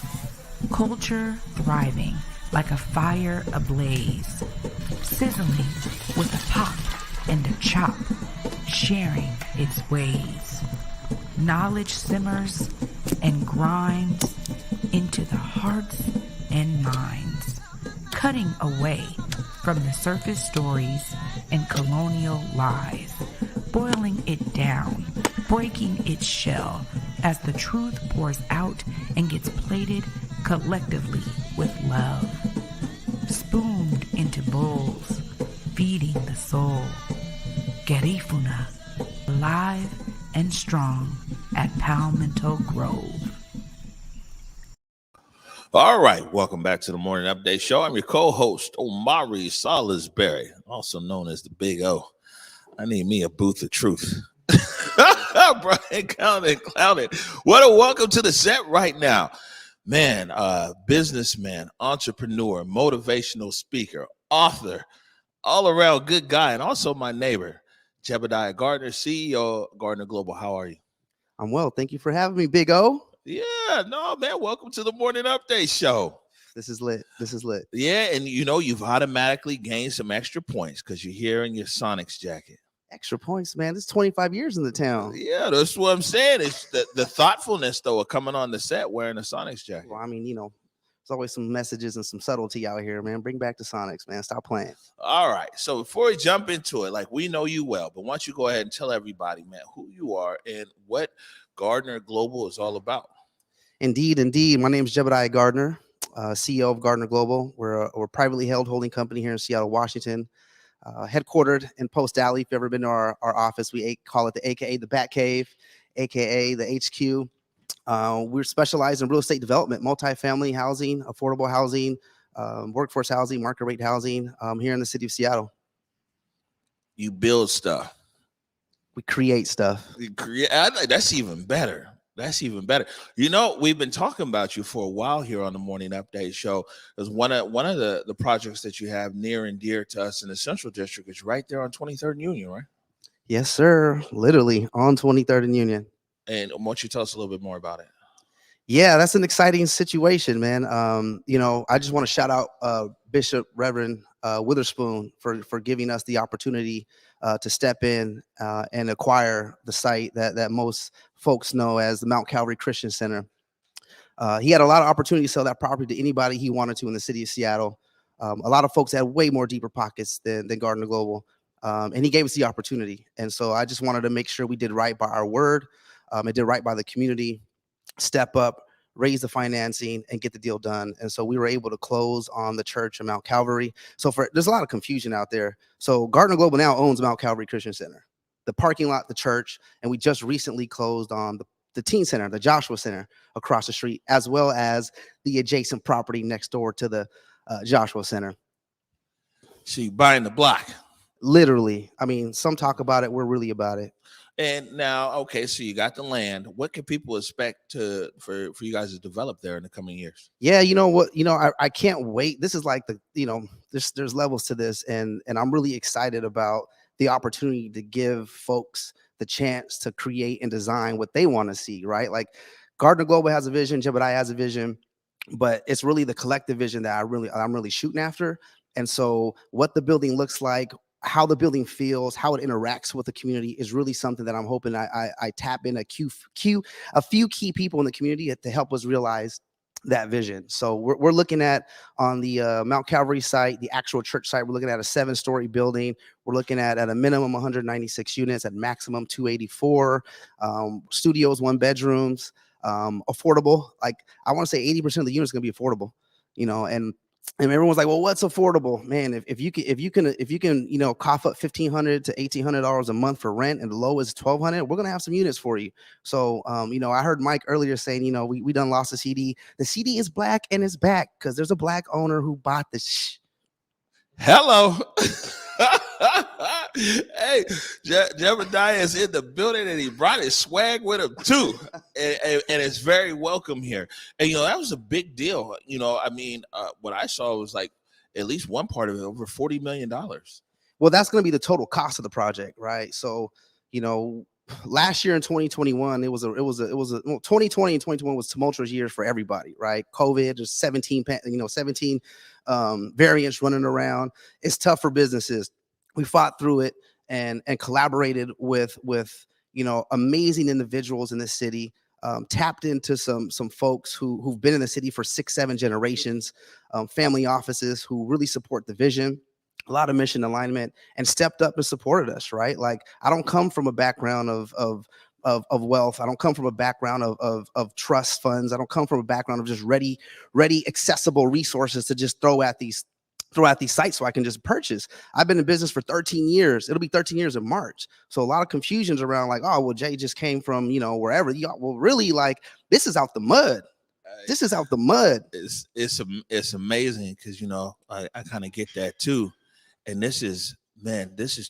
Culture thriving like a fire ablaze, sizzling with a pop and a chop, sharing its ways. Knowledge simmers and grinds into the hearts and minds, cutting away from the surface stories and colonial lies, boiling it down, breaking its shell as the truth pours out and gets plated collectively with love, spooned into bowls, feeding the soul. Garifuna, alive and strong at Palmetto Grove. All right, welcome back to the Morning Update Show. I'm your co-host, Omari Salisbury, also known as the Big O. I need me a booth of truth. Brian, count it. What a welcome to the set right now. Man, businessman, entrepreneur, motivational speaker, author, all around good guy, and also my neighbor, Jaebadiah Gardner, CEO of GardnerGlobal. How are you? I'm well. Thank you for having me, Big O. Yeah, no, man. Welcome to the Morning Update Show. This is lit. This is lit. Yeah, and you've automatically gained some extra points because you're here in your Sonics jacket. Extra points, man. This is 25 years in the town. Yeah, that's what I'm saying. It's the thoughtfulness, though, of coming on the set wearing a Sonics jacket. Well, I mean, there's always some messages and some subtlety out here, man. Bring back the Sonics, man. Stop playing. All right. So before we jump into it, like we know you well, but why don't you go ahead and tell everybody, man, who you are and what GardnerGlobal is all about. Indeed. My name is Jaebadiah Gardner, CEO of GardnerGlobal. We're a privately held holding company here in Seattle, Washington, headquartered in Post Alley. If you've ever been to our office, we call it the AKA the Bat Cave, AKA the HQ. We're specialized in real estate development, multifamily housing, affordable housing, workforce housing, market rate housing here in the city of Seattle. You build stuff. We create stuff. That's even better. That's even better. We've been talking about you for a while here on the Morning Update Show. Because one of the projects that you have near and dear to us in the Central District is right there on 23rd and Union, right? Yes, sir. Literally on 23rd and Union. And why don't you tell us a little bit more about it? Yeah, that's an exciting situation, man. I just want to shout out Bishop Reverend Witherspoon for giving us the opportunity to step in and acquire the site that most folks know as the Mount Calvary Christian Center. He had a lot of opportunity to sell that property to anybody he wanted to in the city of Seattle. A lot of folks had way more deeper pockets than GardnerGlobal, and he gave us the opportunity. And so I just wanted to make sure we did right by our word, and did right by the community, step up, raise the financing, and get the deal done. And so we were able to close on the church in Mount Calvary. So there's a lot of confusion out there. So GardnerGlobal now owns Mount Calvary Christian Center, the parking lot, the church, and we just recently closed on the teen center, the Joshua Center across the street, as well as the adjacent property next door to the Joshua Center. So you buying the block. Literally. I mean, some talk about it. We're really about it. And now, okay, so you got the land. What can people expect for you guys to develop there in the coming years? Yeah, you know what? I can't wait. This is like there's levels to this, and I'm really excited about the opportunity to give folks the chance to create and design what they want to see, right? Like GardnerGlobal has a vision, Jaebadiah has a vision, but it's really the collective vision that I'm really shooting after. And so what the building looks like, how the building feels, how it interacts with the community is really something that I'm hoping I tap in a few key people in the community to help us realize that vision. So we're looking at on the Mount Calvary site, the actual church site, we're looking at a 7-story building. We're looking at a minimum 196 units, at maximum 284, studios, 1 bedrooms, affordable. Like I want to say 80% of the units are going to be affordable, and everyone's like, well, what's affordable, man? If you can, cough up $1,500 to $1,800 a month for rent, and the low is $1,200, we're gonna have some units for you. So, I heard Mike earlier saying, we done lost the CD. The CD is black and it's back because there's a black owner who bought this. Hello. Hey, Jaebadiah is in the building, and he brought his swag with him too, and it's very welcome here. And that was a big deal. What I saw was like at least one part of it over $40 million. Well, that's going to be the total cost of the project, right? So, last year in 2021, 2020 and 2021 was tumultuous years for everybody, right? COVID, there's 17 variants running around. It's tough for businesses. We fought through it and collaborated with amazing individuals in the city, tapped into some folks who've been in the city for 6-7 generations, family offices who really support the vision, a lot of mission alignment, and stepped up and supported us, right? Like I don't come from a background of wealth. I don't come from a background of trust funds. I don't come from a background of just ready, accessible resources to just throw at these sites so I can just purchase. I've been in business for 13 years. It'll be 13 years in March. So a lot of confusions around like, oh, well, Jay just came from, wherever. Well, really, like, this is out the mud. This is out the mud. It's amazing because, I kind of get that too. And this is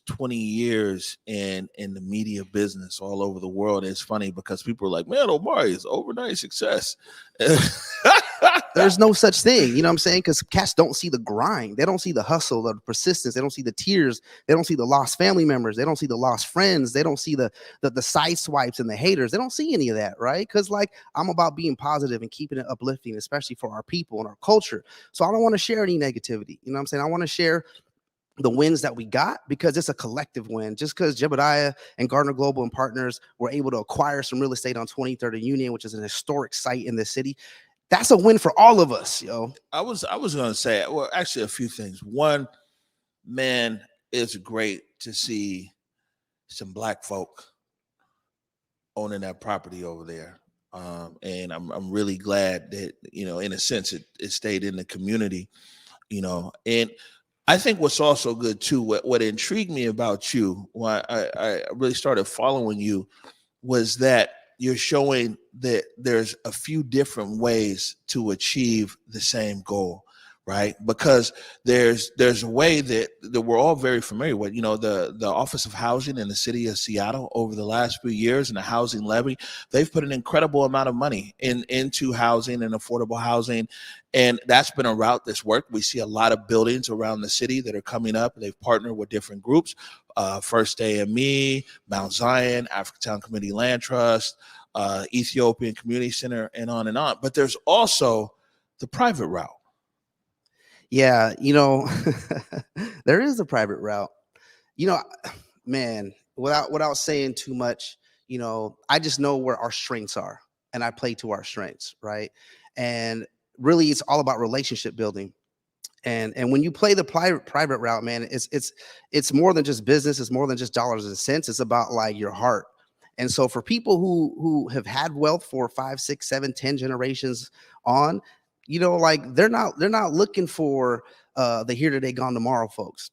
20 years in the media business all over the world. It's funny because people are like, man, Omari is overnight success. There's no such thing, you know what I'm saying? Because cats don't see the grind. They don't see the hustle, the persistence. They don't see the tears. They don't see the lost family members. They don't see the lost friends. They don't see the side swipes and the haters. They don't see any of that, right? Because like I'm about being positive and keeping it uplifting, especially for our people and our culture. So I don't want to share any negativity. You know what I'm saying? I want to share the wins that we got because it's a collective win. Just because Jaebadiah and GardnerGlobal and partners were able to acquire some real estate on 23rd and Union, which is an historic site in the city, that's a win for all of us, yo. I was gonna say, well, actually a few things. One, man, it's great to see some Black folk owning that property over there. And I'm really glad that, you know, in a sense it stayed in the community, you know. And I think what's also good too, what intrigued me about you when I really started following you was that you're showing that there's a few different ways to achieve the same goal, right? Because there's a way that we're all very familiar with. You know, the Office of Housing in the city of Seattle over the last few years and the housing levy, they've put an incredible amount of money into housing and affordable housing. And that's been a route that's worked. We see a lot of buildings around the city that are coming up. They've partnered with different groups, First AME, Mount Zion, Africatown Community Land Trust, Ethiopian Community Center, and on and on. But there's also the private route. Yeah, you know, there is a private route. You know, man, without saying too much, you know, I just know where our strengths are and I play to our strengths, right? And really it's all about relationship building. And when you play the private route, man, it's more than just business, it's more than just dollars and cents. It's about like your heart. And so for people who have had wealth for 5, 6, 7, 10 generations on, you know, like they're not looking for the here today, gone tomorrow folks.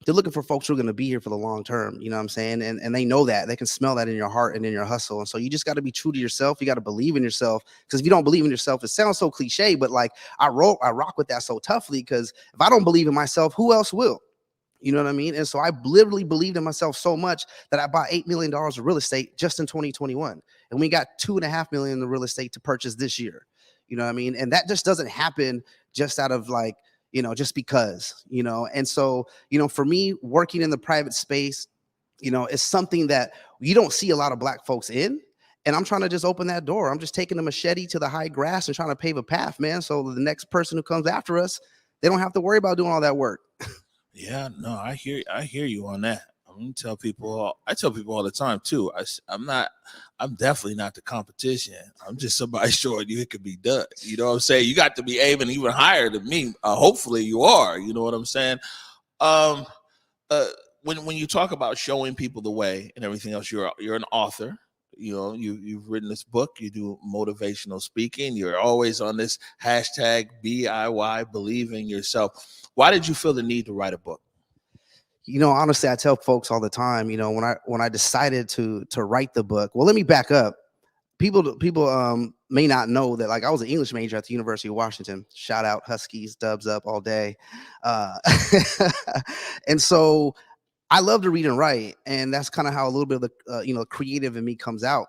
They're looking for folks who are going to be here for the long term. You know what I'm saying? And they know that. They can smell that in your heart and in your hustle. And so you just got to be true to yourself. You got to believe in yourself. Because if you don't believe in yourself, it sounds so cliche, but like I rock with that so toughly because if I don't believe in myself, who else will? You know what I mean? And so I literally believed in myself so much that I bought $8 million of real estate just in 2021. And we got $2.5 million in real estate to purchase this year. You know what I mean? And that just doesn't happen just out of like, you know, just because, you know. And so, you know, for me, working in the private space, you know, is something that you don't see a lot of Black folks in. And I'm trying to just open that door. I'm just taking a machete to the high grass and trying to pave a path, man. So the next person who comes after us, they don't have to worry about doing all that work. Yeah, no, I hear you on that. I tell people all the time too. I'm definitely not the competition. I'm just somebody showing you it could be done. You know what I'm saying? You got to be aiming even higher than me. Hopefully you are. You know what I'm saying? When you talk about showing people the way and everything else, you're an author. You know, you've written this book. You do motivational speaking. You're always on this hashtag BIY, believe in yourself. Why did you feel the need to write a book? You know, honestly, I tell folks all the time, you know, when I decided to write the book, well, let me back up. People may not know that, like, I was an English major at the University of Washington. Shout out Huskies, dubs up all day. And so I love to read and write. And that's kind of how a little bit of the, creative in me comes out.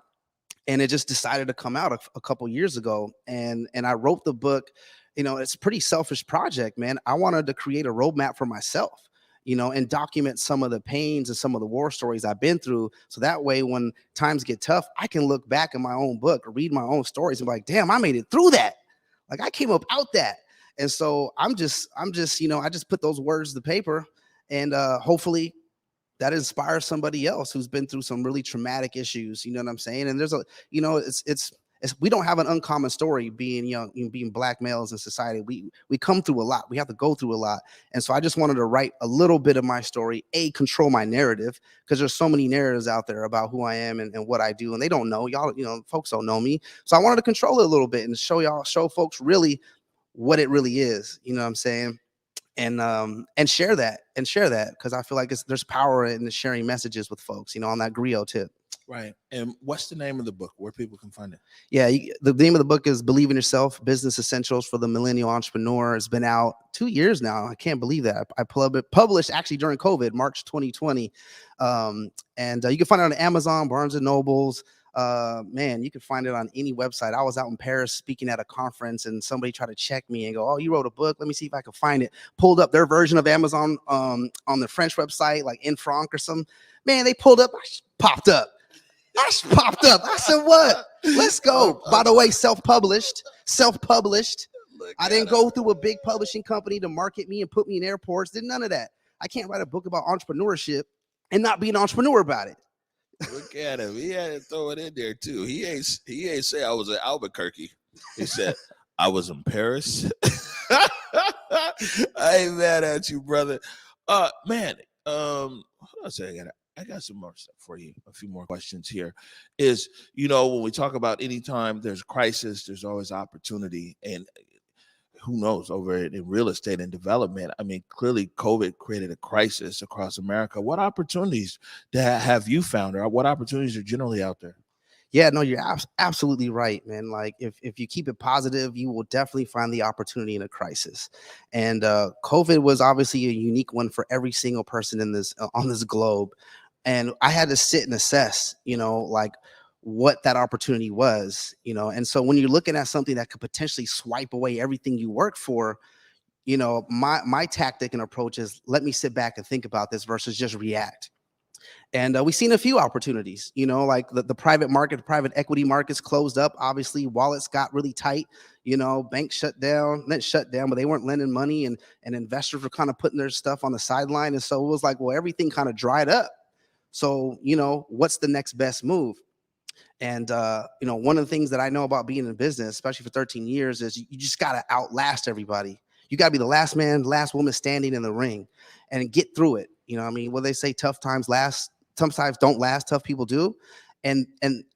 And it just decided to come out a couple years ago. And I wrote the book. You know, it's a pretty selfish project, man. I wanted to create a roadmap for myself, you know, and document some of the pains and some of the war stories I've been through. So that way, when times get tough, I can look back in my own book or read my own stories and be like, damn, I made it through that. Like I came up out that. And so I'm just, you know, I just put those words to paper and hopefully that inspires somebody else who's been through some really traumatic issues. You know what I'm saying? And there's a, you know, it's we don't have an uncommon story being young, being Black males in society. We come through a lot. We have to go through a lot. And so I just wanted to write a little bit of my story, control my narrative, because there's so many narratives out there about who I am and what I do. And they don't know, y'all, you know, folks don't know me. So I wanted to control it a little bit and show folks really what it really is. You know what I'm saying? And share that because I feel like there's power in the sharing messages with folks, you know, on that griot tip. Right. And what's the name of the book where people can find it? Yeah, the name of the book is Believe in Yourself, Business Essentials for the Millennial Entrepreneur. It's been out 2 years now. I can't believe that. I published actually during COVID, March 2020. And you can find it on Amazon, Barnes & Nobles, Man, you can find it on any website. I was out in Paris speaking at a conference, and somebody tried to check me and go, "Oh, you wrote a book? Let me see if I can find it." Pulled up their version of Amazon on the French website, like in franc or something. Man, they pulled up, popped up. I said, "What? Let's go." By the way, self-published. I didn't go through a big publishing company to market me and put me in airports. Did none of that. I can't write a book about entrepreneurship and not be an entrepreneur about it. Look at him. He had to throw it in there too. He ain't say I was in Albuquerque. He said I was in Paris. I ain't mad at you, brother. Man, what else I got some more stuff for you. A few more questions here. Is, when we talk about anytime there's crisis, there's always opportunity. And who knows, over in real estate and development, I mean, clearly COVID created a crisis across America. What opportunities have you found, or what opportunities are generally out there? Yeah, no, you're absolutely right, man. Like if you keep it positive, you will definitely find the opportunity in a crisis. And COVID was obviously a unique one for every single person in this on this globe. And I had to sit and assess, like what that opportunity was, And so when you're looking at something that could potentially swipe away everything you work for, my tactic and approach is let me sit back and think about this versus just react. And we've seen a few opportunities, like the private market, private equity markets closed up. Obviously, wallets got really tight. Banks shut down, but they weren't lending money, and investors were kind of putting their stuff on the sideline. And so it was like, well, everything kind of dried up. So, what's the next best move? And, one of the things that I know about being in business, especially for 13 years, is you just got to outlast everybody. You got to be the last man, last woman standing in the ring and get through it. What they say, tough times last, sometimes don't last, tough people do. And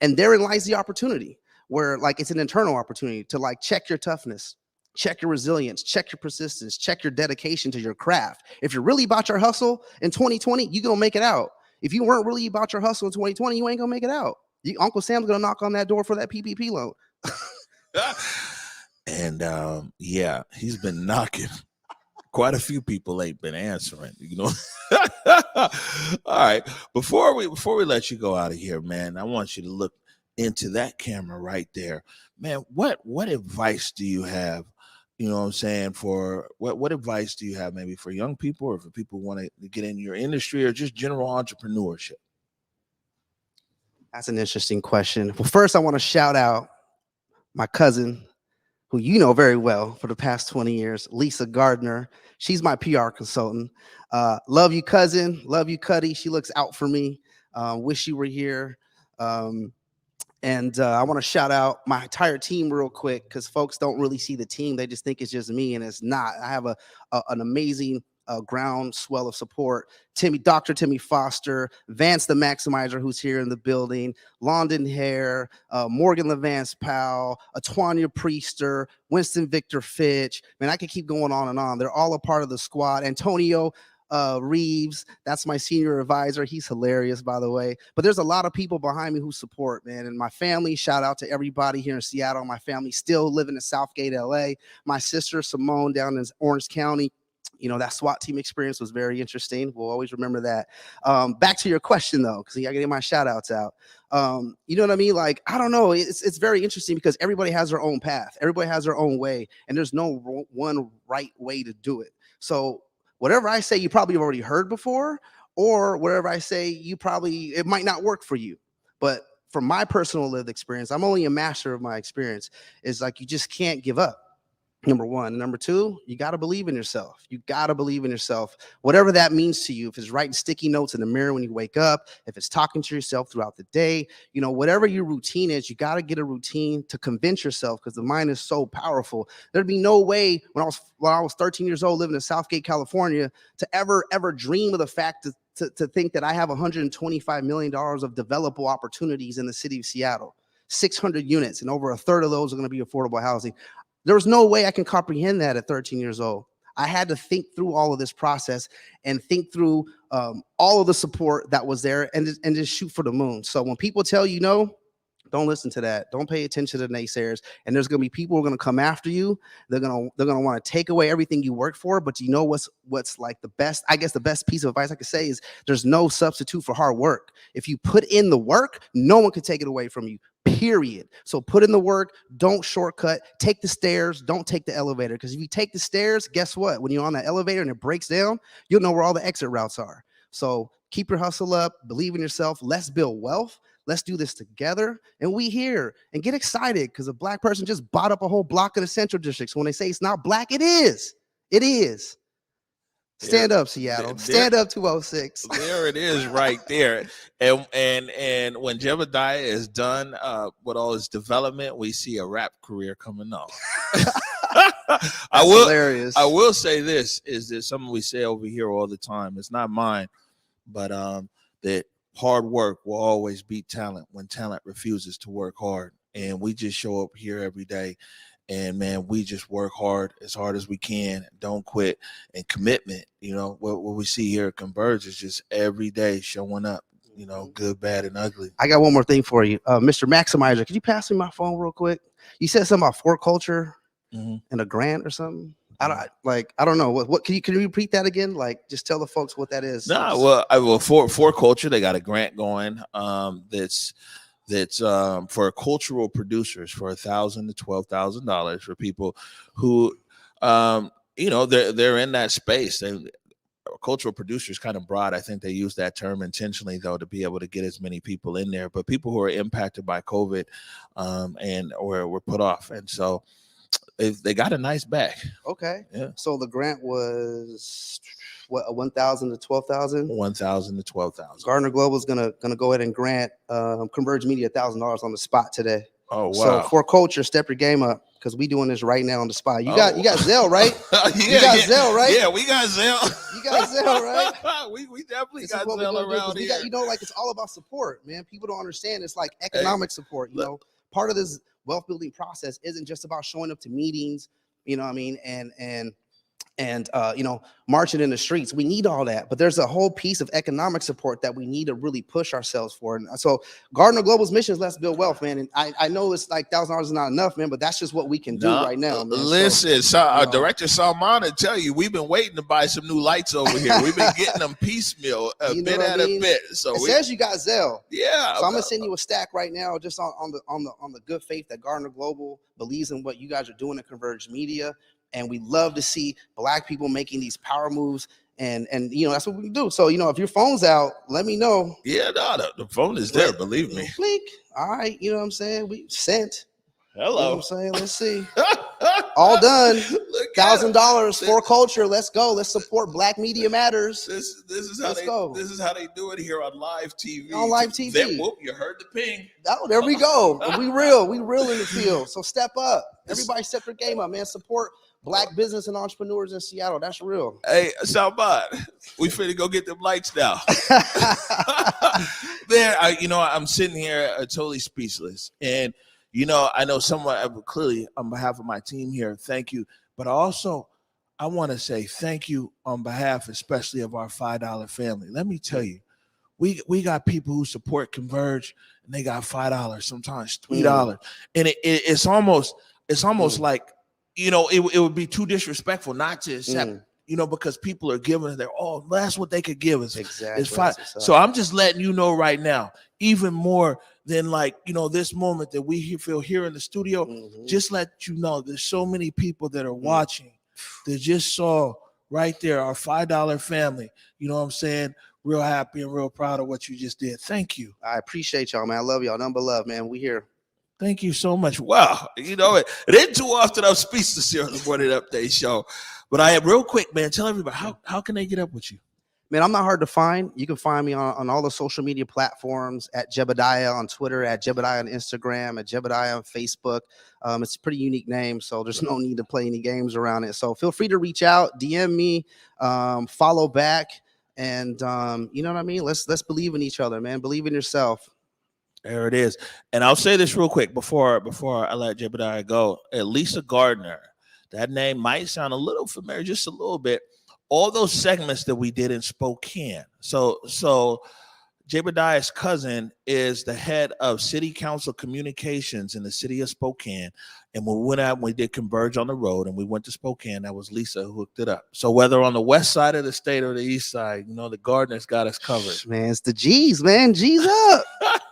therein lies the opportunity where like it's an internal opportunity to like check your toughness, check your resilience, check your persistence, check your dedication to your craft. If you're really about your hustle in 2020, you're going to make it out. If you weren't really about your hustle in 2020, you ain't going to make it out. Uncle Sam's going to knock on that door for that PPP loan. And yeah, he's been knocking. Quite a few people ain't been answering, All right. Before we let you go out of here, man, I want you to look into that camera right there. Man, what advice do you have? For what advice do you have maybe for young people or for people who want to get in your industry or just general entrepreneurship? That's an interesting question. Well, first, I want to shout out my cousin, who you know very well for the past 20 years, Lisa Gardner. She's my PR consultant. Love you, cousin. Love you, Cuddy. She looks out for me. Wish you were here. And I want to shout out my entire team real quick because folks don't really see the team. They just think it's just me, and it's not. I have an amazing groundswell of support. Dr. Timmy Foster, Vance the Maximizer, who's here in the building, London Hare, Morgan LeVance Powell, Atwania Priester, Winston Victor Fitch. Man, I could keep going on and on. They're all a part of the squad. Antonio Reeves, that's my senior advisor. He's hilarious, by the way. But there's a lot of people behind me who support, man. And my family, shout out to everybody here in Seattle. My family still living in Southgate, LA. My sister, Simone, down in Orange County. That SWAT team experience was very interesting. We'll always remember that. Back to your question, though, because I got to get my shout outs out. You know what I mean? Like, I don't know. It's very interesting because everybody has their own path. Everybody has their own way. And there's no one right way to do it. So whatever I say, you probably already heard before, or whatever I say, it might not work for you. But from my personal lived experience, I'm only a master of my experience, is like you just can't give up. Number one. Number two, you got to believe in yourself. You got to believe in yourself, whatever that means to you. If it's writing sticky notes in the mirror when you wake up, if it's talking to yourself throughout the day, whatever your routine is, you got to get a routine to convince yourself because the mind is so powerful. There'd be no way when I was 13 years old living in Southgate, California, to ever dream of the fact to think that I have $125 million of developable opportunities in the city of Seattle, 600 units, and over a third of those are going to be affordable housing. There was no way I can comprehend that at 13 years old. I had to think through all of this process and think through all of the support that was there and just shoot for the moon. So when people tell you no, Don't listen to that. Don't pay attention to the naysayers. And there's gonna be people who are gonna come after you. They're gonna want to take away everything you work for. But you know what's like the best? I guess the best piece of advice I could say is there's no substitute for hard work. If you put in the work, no one can take it away from you. Period. So put in the work. Don't shortcut. Take the stairs. Don't take the elevator. Because if you take the stairs, guess what? When you're on that elevator and it breaks down, you'll know where all the exit routes are. So keep your hustle up. Believe in yourself. Let's build wealth. Let's do this together. And we here and get excited because a black person just bought up a whole block of the Central District. So when they say it's not black, it is. It is. Stand up, Seattle. Stand up, 206. There it is, right there. And when Jaebadiah is done with all his development, we see a rap career coming on. Hilarious. I will say this is that something we say over here all the time. It's not mine, but that hard work will always beat talent when talent refuses to work hard. And we just show up here every day. And man, we just work hard as we can. Don't quit. And commitment, you know, what we see here at Converge is just every day showing up, you know, good, bad, and ugly. I got one more thing for you. Mr. Maximizer, could you pass me my phone real quick? You said something about for culture and a grant or something. I don't know. What can you repeat that again? Like, just tell the folks what that is. For culture, they got a grant going that's for cultural producers for $1,000 to $12,000 for people who you know, they're in that space. Cultural producers kind of broad. I think they use that term intentionally though to be able to get as many people in there. But people who are impacted by COVID and or were put off, and so they got a nice bag. Okay. Yeah. So the grant was what, 1,000 to 12,000? 1,000 to 12,000. GardnerGlobal is gonna go ahead and grant Converge Media $1,000 on the spot today. Oh wow! So for culture, step your game up because we doing this right now on the spot. You got Zelle, right? You got Zelle, right? Yeah, we got Zelle. You got Zelle, right? we definitely got Zelle around here. You know, like it's all about support, man. People don't understand. It's like economic support. You know, part of this wealth building process isn't just about showing up to meetings. You know what I mean? And you know, marching in the streets. We need all that, but there's a whole piece of economic support that we need to really push ourselves for. And so GardnerGlobal's mission is let's build wealth, man. And I know it's like $1,000 is not enough, man, but that's just what we can do right now, man. Listen, Director Salman will tell you, we've been waiting to buy some new lights over here. We've been getting them piecemeal, a bit at a bit. So it says you got Zelle. Yeah. So I'm gonna send you a stack right now, just on the good faith that GardnerGlobal believes in what you guys are doing at Converge Media. And we love to see Black people making these power moves, and you know that's what we do. So you know, if your phone's out, let me know. Yeah, no, the phone is there. Believe me. Click. All right, you know what I'm saying. We sent. Hello. You know what I'm saying. Let's see. All done. $1,000 for culture. Let's go. Let's support Black Media Matters. This is how This is how they do it here on live TV. On live TV. Then, whoop, you heard the ping. Oh, there we go. We real in the field. So step up. Everybody step your game up, man. Support Black business and entrepreneurs in Seattle. That's real. Hey, Salman, we finna go get them lights now. You know, I'm sitting here totally speechless. And, you know, I know someone clearly on behalf of my team here, thank you. But also, I want to say thank you on behalf, especially of our $5 family. Let me tell you, we got people who support Converge, and they got $5, sometimes $3. And it's almost like, you know, it would be too disrespectful not to accept, you know, because people are giving that's what they could give us. Exactly. It's fine. So I'm just letting you know right now, even more than like, you know, this moment that we feel here in the studio, just let you know there's so many people that are watching that just saw right there our $5 family. You know what I'm saying? Real happy and real proud of what you just did. Thank you. I appreciate y'all, man. I love y'all. Nothing but love, man. We here. Thank you so much. Wow. You know, it ain't too often I'm speechless here on the Morning Update show. But I am real quick, man. Tell everybody, how can they get up with you? Man, I'm not hard to find. You can find me on all the social media platforms at Jaebadiah on Twitter, at Jaebadiah on Instagram, at Jaebadiah on Facebook. It's a pretty unique name, so there's no need to play any games around it. So feel free to reach out, DM me, follow back, and you know what I mean? Let's believe in each other, man. Believe in yourself. There it is. And I'll say this real quick before I let Jaebadiah go. Lisa Gardner, that name might sound a little familiar, just a little bit. All those segments that we did in Spokane. So Jaebadiah's cousin is the head of city council communications in the city of Spokane. And when we went out and we did Converge on the Road and we went to Spokane, that was Lisa who hooked it up. So whether on the west side of the state or the east side, the Gardner's got us covered. Man, it's the G's, man. G's up.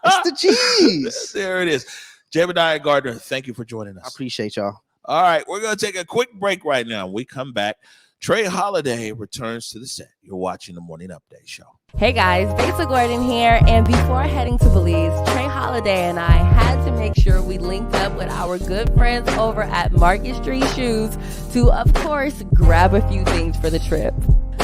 It's the G's. There it is. Jaebadiah Gardner, thank you for joining us. I appreciate y'all. All right, we're going to take a quick break right now. When we come back, Trey Holiday returns to the set. You're watching the Morning Update Show. Hey guys, Belle Gordon here, and before heading to Belize, Trey Holiday and I had to make sure we linked up with our good friends over at Market Street Shoes to, of course, grab a few things for the trip.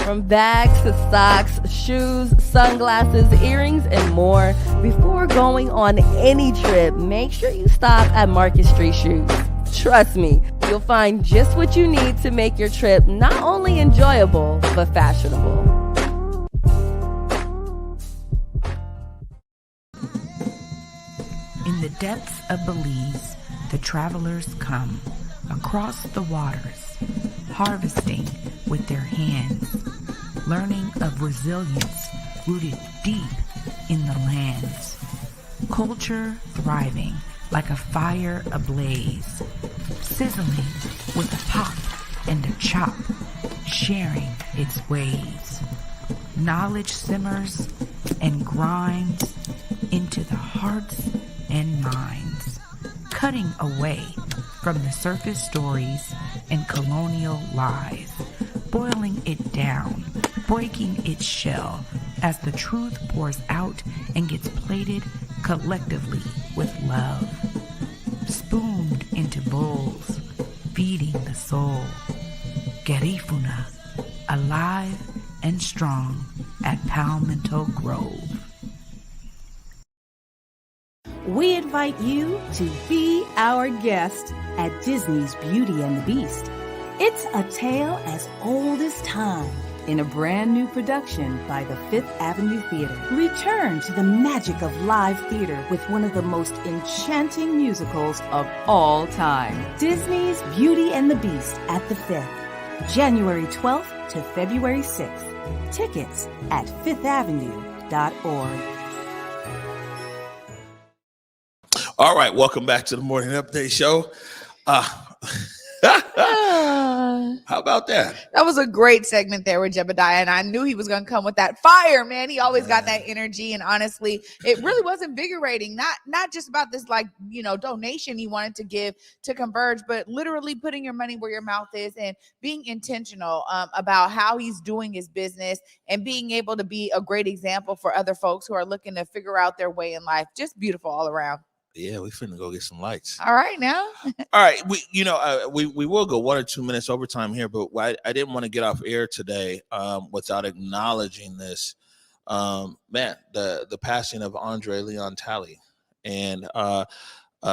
From bags to socks, shoes, sunglasses, earrings, and more. Before going on any trip, make sure you stop at Market Street Shoes. Trust me, you'll find just what you need to make your trip not only enjoyable, but fashionable. In the depths of Belize, the travelers come across the waters, harvesting with their hands, learning of resilience rooted deep in the lands, culture thriving like a fire ablaze, sizzling with a pop and a chop, sharing its ways. Knowledge simmers and grinds into the hearts and minds, cutting away from the surface stories and colonial lies, boiling it down, breaking its shell as the truth pours out and gets plated collectively with love, spooned into bowls, feeding the soul. Garifuna, alive and strong at Palmetto Grove. We invite you to be our guest at Disney's Beauty and the Beast. It's a tale as old as time in a brand new production by the Fifth Avenue Theater. Return to the magic of live theater with one of the most enchanting musicals of all time. Disney's Beauty and the Beast at the Fifth, January 12th to February 6th. Tickets at fifthavenue.org. All right, welcome back to the Morning Update Show. How about that? That was a great segment there with Jaebadiah, and I knew he was going to come with that fire, man. He always got that energy, and honestly, it really was invigorating. Not just about this, donation he wanted to give to Converge, but literally putting your money where your mouth is and being intentional about how he's doing his business and being able to be a great example for other folks who are looking to figure out their way in life. Just beautiful all around. Yeah, we finna go get some lights. All right, now. All right, we will go 1 or 2 minutes overtime here, but I didn't want to get off air today without acknowledging this. The passing of Andre Leon Talley, and a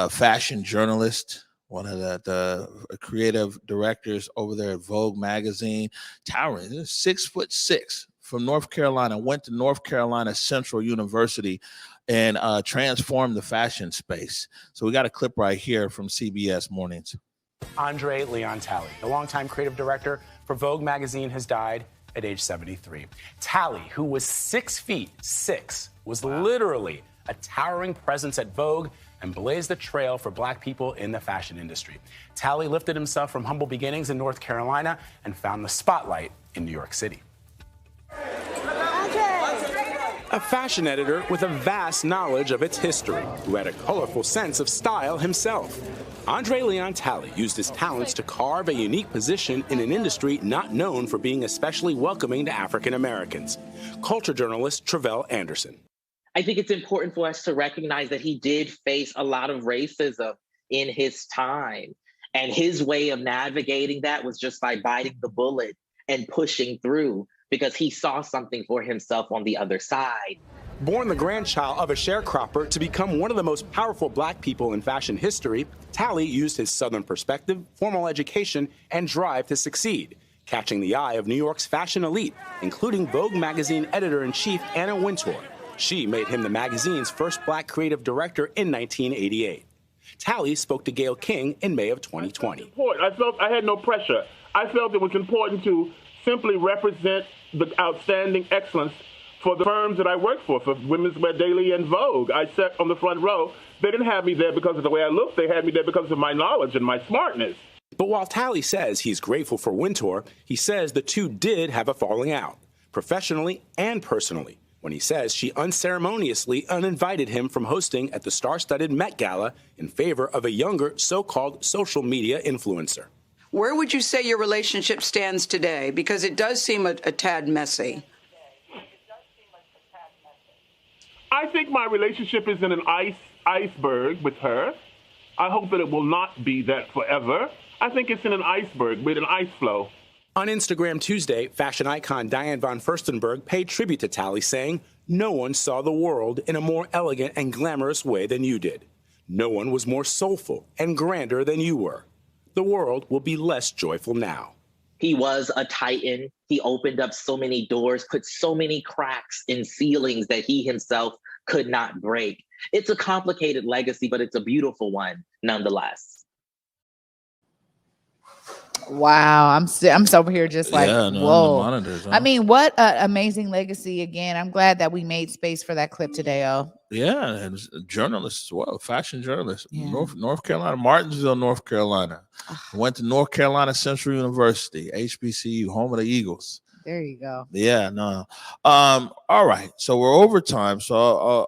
fashion journalist, one of the creative directors over there at Vogue magazine, towering, 6'6", from North Carolina, went to North Carolina Central University and transformed the fashion space. So we got a clip right here from CBS Mornings. Andre Leon Talley, the longtime creative director for Vogue magazine, has died at age 73. Talley, who was 6'6", was literally a towering presence at Vogue and blazed the trail for Black people in the fashion industry. Talley lifted himself from humble beginnings in North Carolina and found the spotlight in New York City. A fashion editor with a vast knowledge of its history, who had a colorful sense of style himself. Andre Leon Talley used his talents to carve a unique position in an industry not known for being especially welcoming to African Americans. Culture journalist Travell Anderson. I think it's important for us to recognize that he did face a lot of racism in his time. And his way of navigating that was just by biting the bullet and pushing through, because he saw something for himself on the other side. Born the grandchild of a sharecropper to become one of the most powerful Black people in fashion history, Talley used his Southern perspective, formal education, and drive to succeed, catching the eye of New York's fashion elite, including Vogue magazine editor-in-chief Anna Wintour. She made him the magazine's first Black creative director in 1988. Talley spoke to Gayle King in May of 2020. I felt I had no pressure. I felt it was important to simply represent the outstanding excellence for the firms that I work for Women's Wear Daily and Vogue. I sat on the front row. They didn't have me there because of the way I looked. They had me there because of my knowledge and my smartness. But while Talley says he's grateful for Wintour, he says the two did have a falling out, professionally and personally, when he says she unceremoniously uninvited him from hosting at the star-studded Met Gala in favor of a younger so-called social media influencer. Where would you say your relationship stands today? Because it does seem a tad messy. I think my relationship is in an iceberg with her. I hope that it will not be that forever. I think it's in an iceberg with an ice flow. On Instagram Tuesday, fashion icon Diane von Furstenberg paid tribute to Talley, saying, "No one saw the world in a more elegant and glamorous way than you did. No one was more soulful and grander than you were. The world will be less joyful now." He was a titan. He opened up so many doors, put so many cracks in ceilings that he himself could not break. It's a complicated legacy, but it's a beautiful one nonetheless. Wow, I'm over here just like, whoa. Monitors, huh? I mean, what an amazing legacy again. I'm glad that we made space for that clip today, Yeah, and journalists as well, fashion journalists. Yeah. North Carolina, Martinsville, North Carolina. Went to North Carolina Central University, HBCU, home of the Eagles. There you go. Yeah, no. All right, so we're over time, so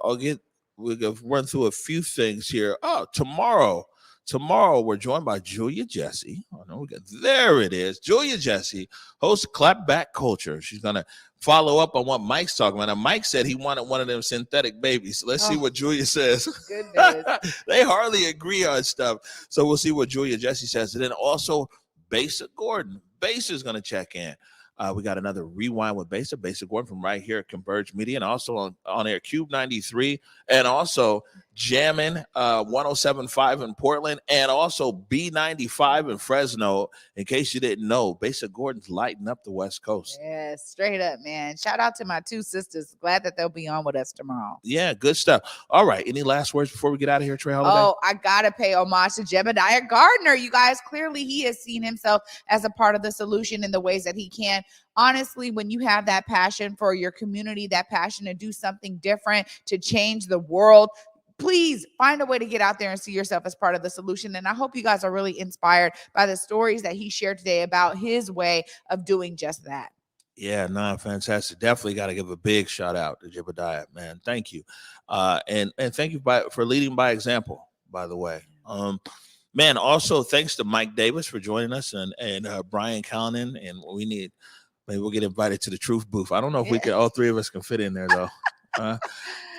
we'll run through a few things here. Tomorrow, we're joined by Julia Jesse. Oh, no, there it is. Julia Jesse, host of Clap Back Culture. She's going to follow up on what Mike's talking about. Now, Mike said he wanted one of them synthetic babies. So let's see what Julia says. Goodness. They hardly agree on stuff. So we'll see what Julia Jesse says. And then also, Besa Gordon. Besa is going to check in. We got another Rewind with Besa Gordon from right here at Converge Media, and also on air Cube 93, and also Jammin' 107.5 in Portland, and also B95 in Fresno. In case you didn't know, Besa Gordon's lighting up the West Coast. Yeah, straight up, man. Shout out to my two sisters. Glad that they'll be on with us tomorrow. Yeah, good stuff. All right, any last words before we get out of here, Trey Holiday? Oh, I gotta pay homage to Jaebadiah Gardner. You guys, clearly he has seen himself as a part of the solution in the ways that he can. Honestly, when you have that passion for your community, that passion to do something different, to change the world, please find a way to get out there and see yourself as part of the solution. And I hope you guys are really inspired by the stories that he shared today about his way of doing just that. Yeah, no, fantastic. Definitely got to give a big shout out to Jaebadiah, man. Thank you. And thank you for leading by example, by the way. Man, also thanks to Mike Davis for joining us and Brian Callinan. And maybe we'll get invited to the Truth Booth. I don't know if we can, all three of us can fit in there though.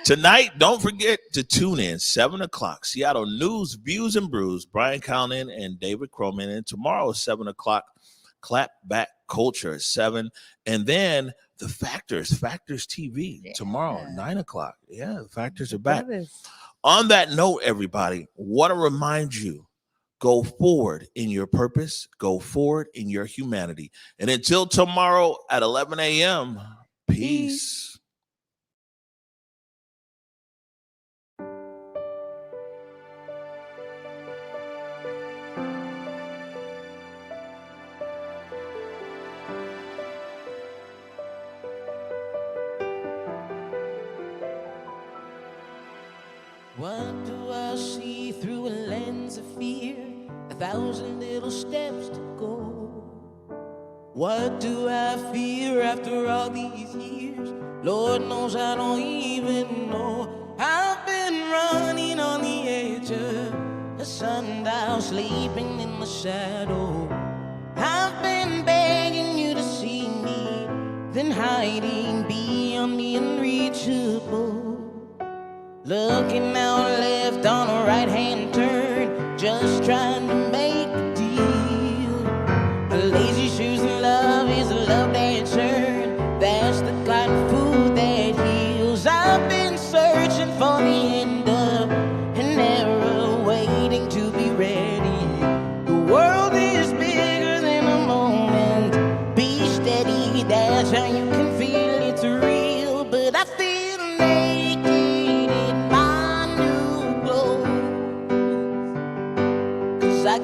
Tonight, don't forget to tune in 7 o'clock. Seattle News, Views and Brews. Brian Callinan and David Croman. And tomorrow is 7 o'clock. Clap Back Culture at 7. And then the Factors TV tomorrow, 9 o'clock. Yeah, the Factors are back. On that note, everybody, want to remind you, go forward in your purpose. Go forward in your humanity. And until tomorrow at 11 a.m., peace. What do I see through a lens of fear? 1,000 little steps to go. What do I fear after all these years? Lord knows I don't even know. I've been running on the edge of a sundial, sleeping in the shadow. I've been begging you to see me, then hiding beyond the unreachable. Looking out left on a right-hand turn, just trying to make a deal. A lazy shoes and love is a love that churn. That's the kind of food that heals. I've been searching for the end of an era, waiting to be ready. The world is bigger than a moment. Be steady, that's how you can feel it's real. But I feel naked. I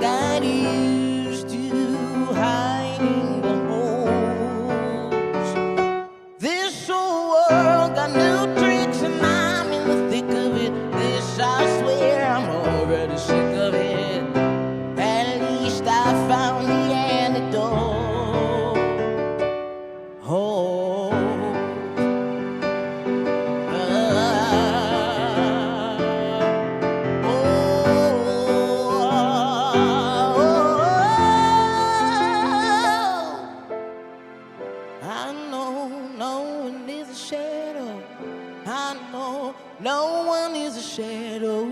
no one is a shadow.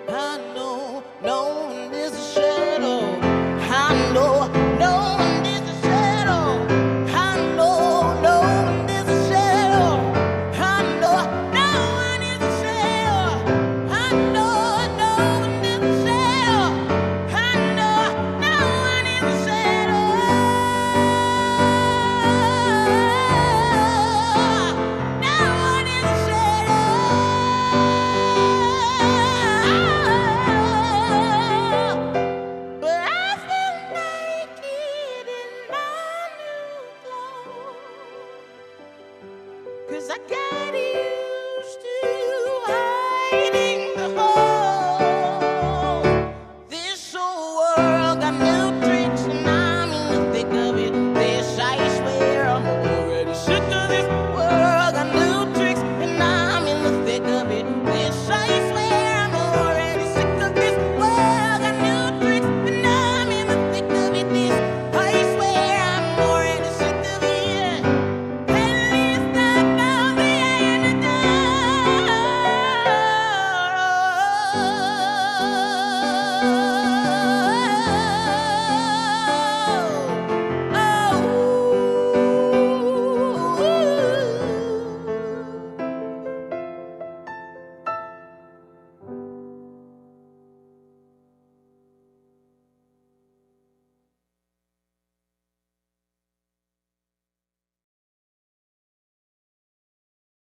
I know no one is a shadow. I know no one is a shadow. I know no one is a shadow. I know no one is a shadow. I know no one is a shadow. I know no one is a shadow. No one is a shadow. But I feel naked in my new clothes, 'cause I got used to hiding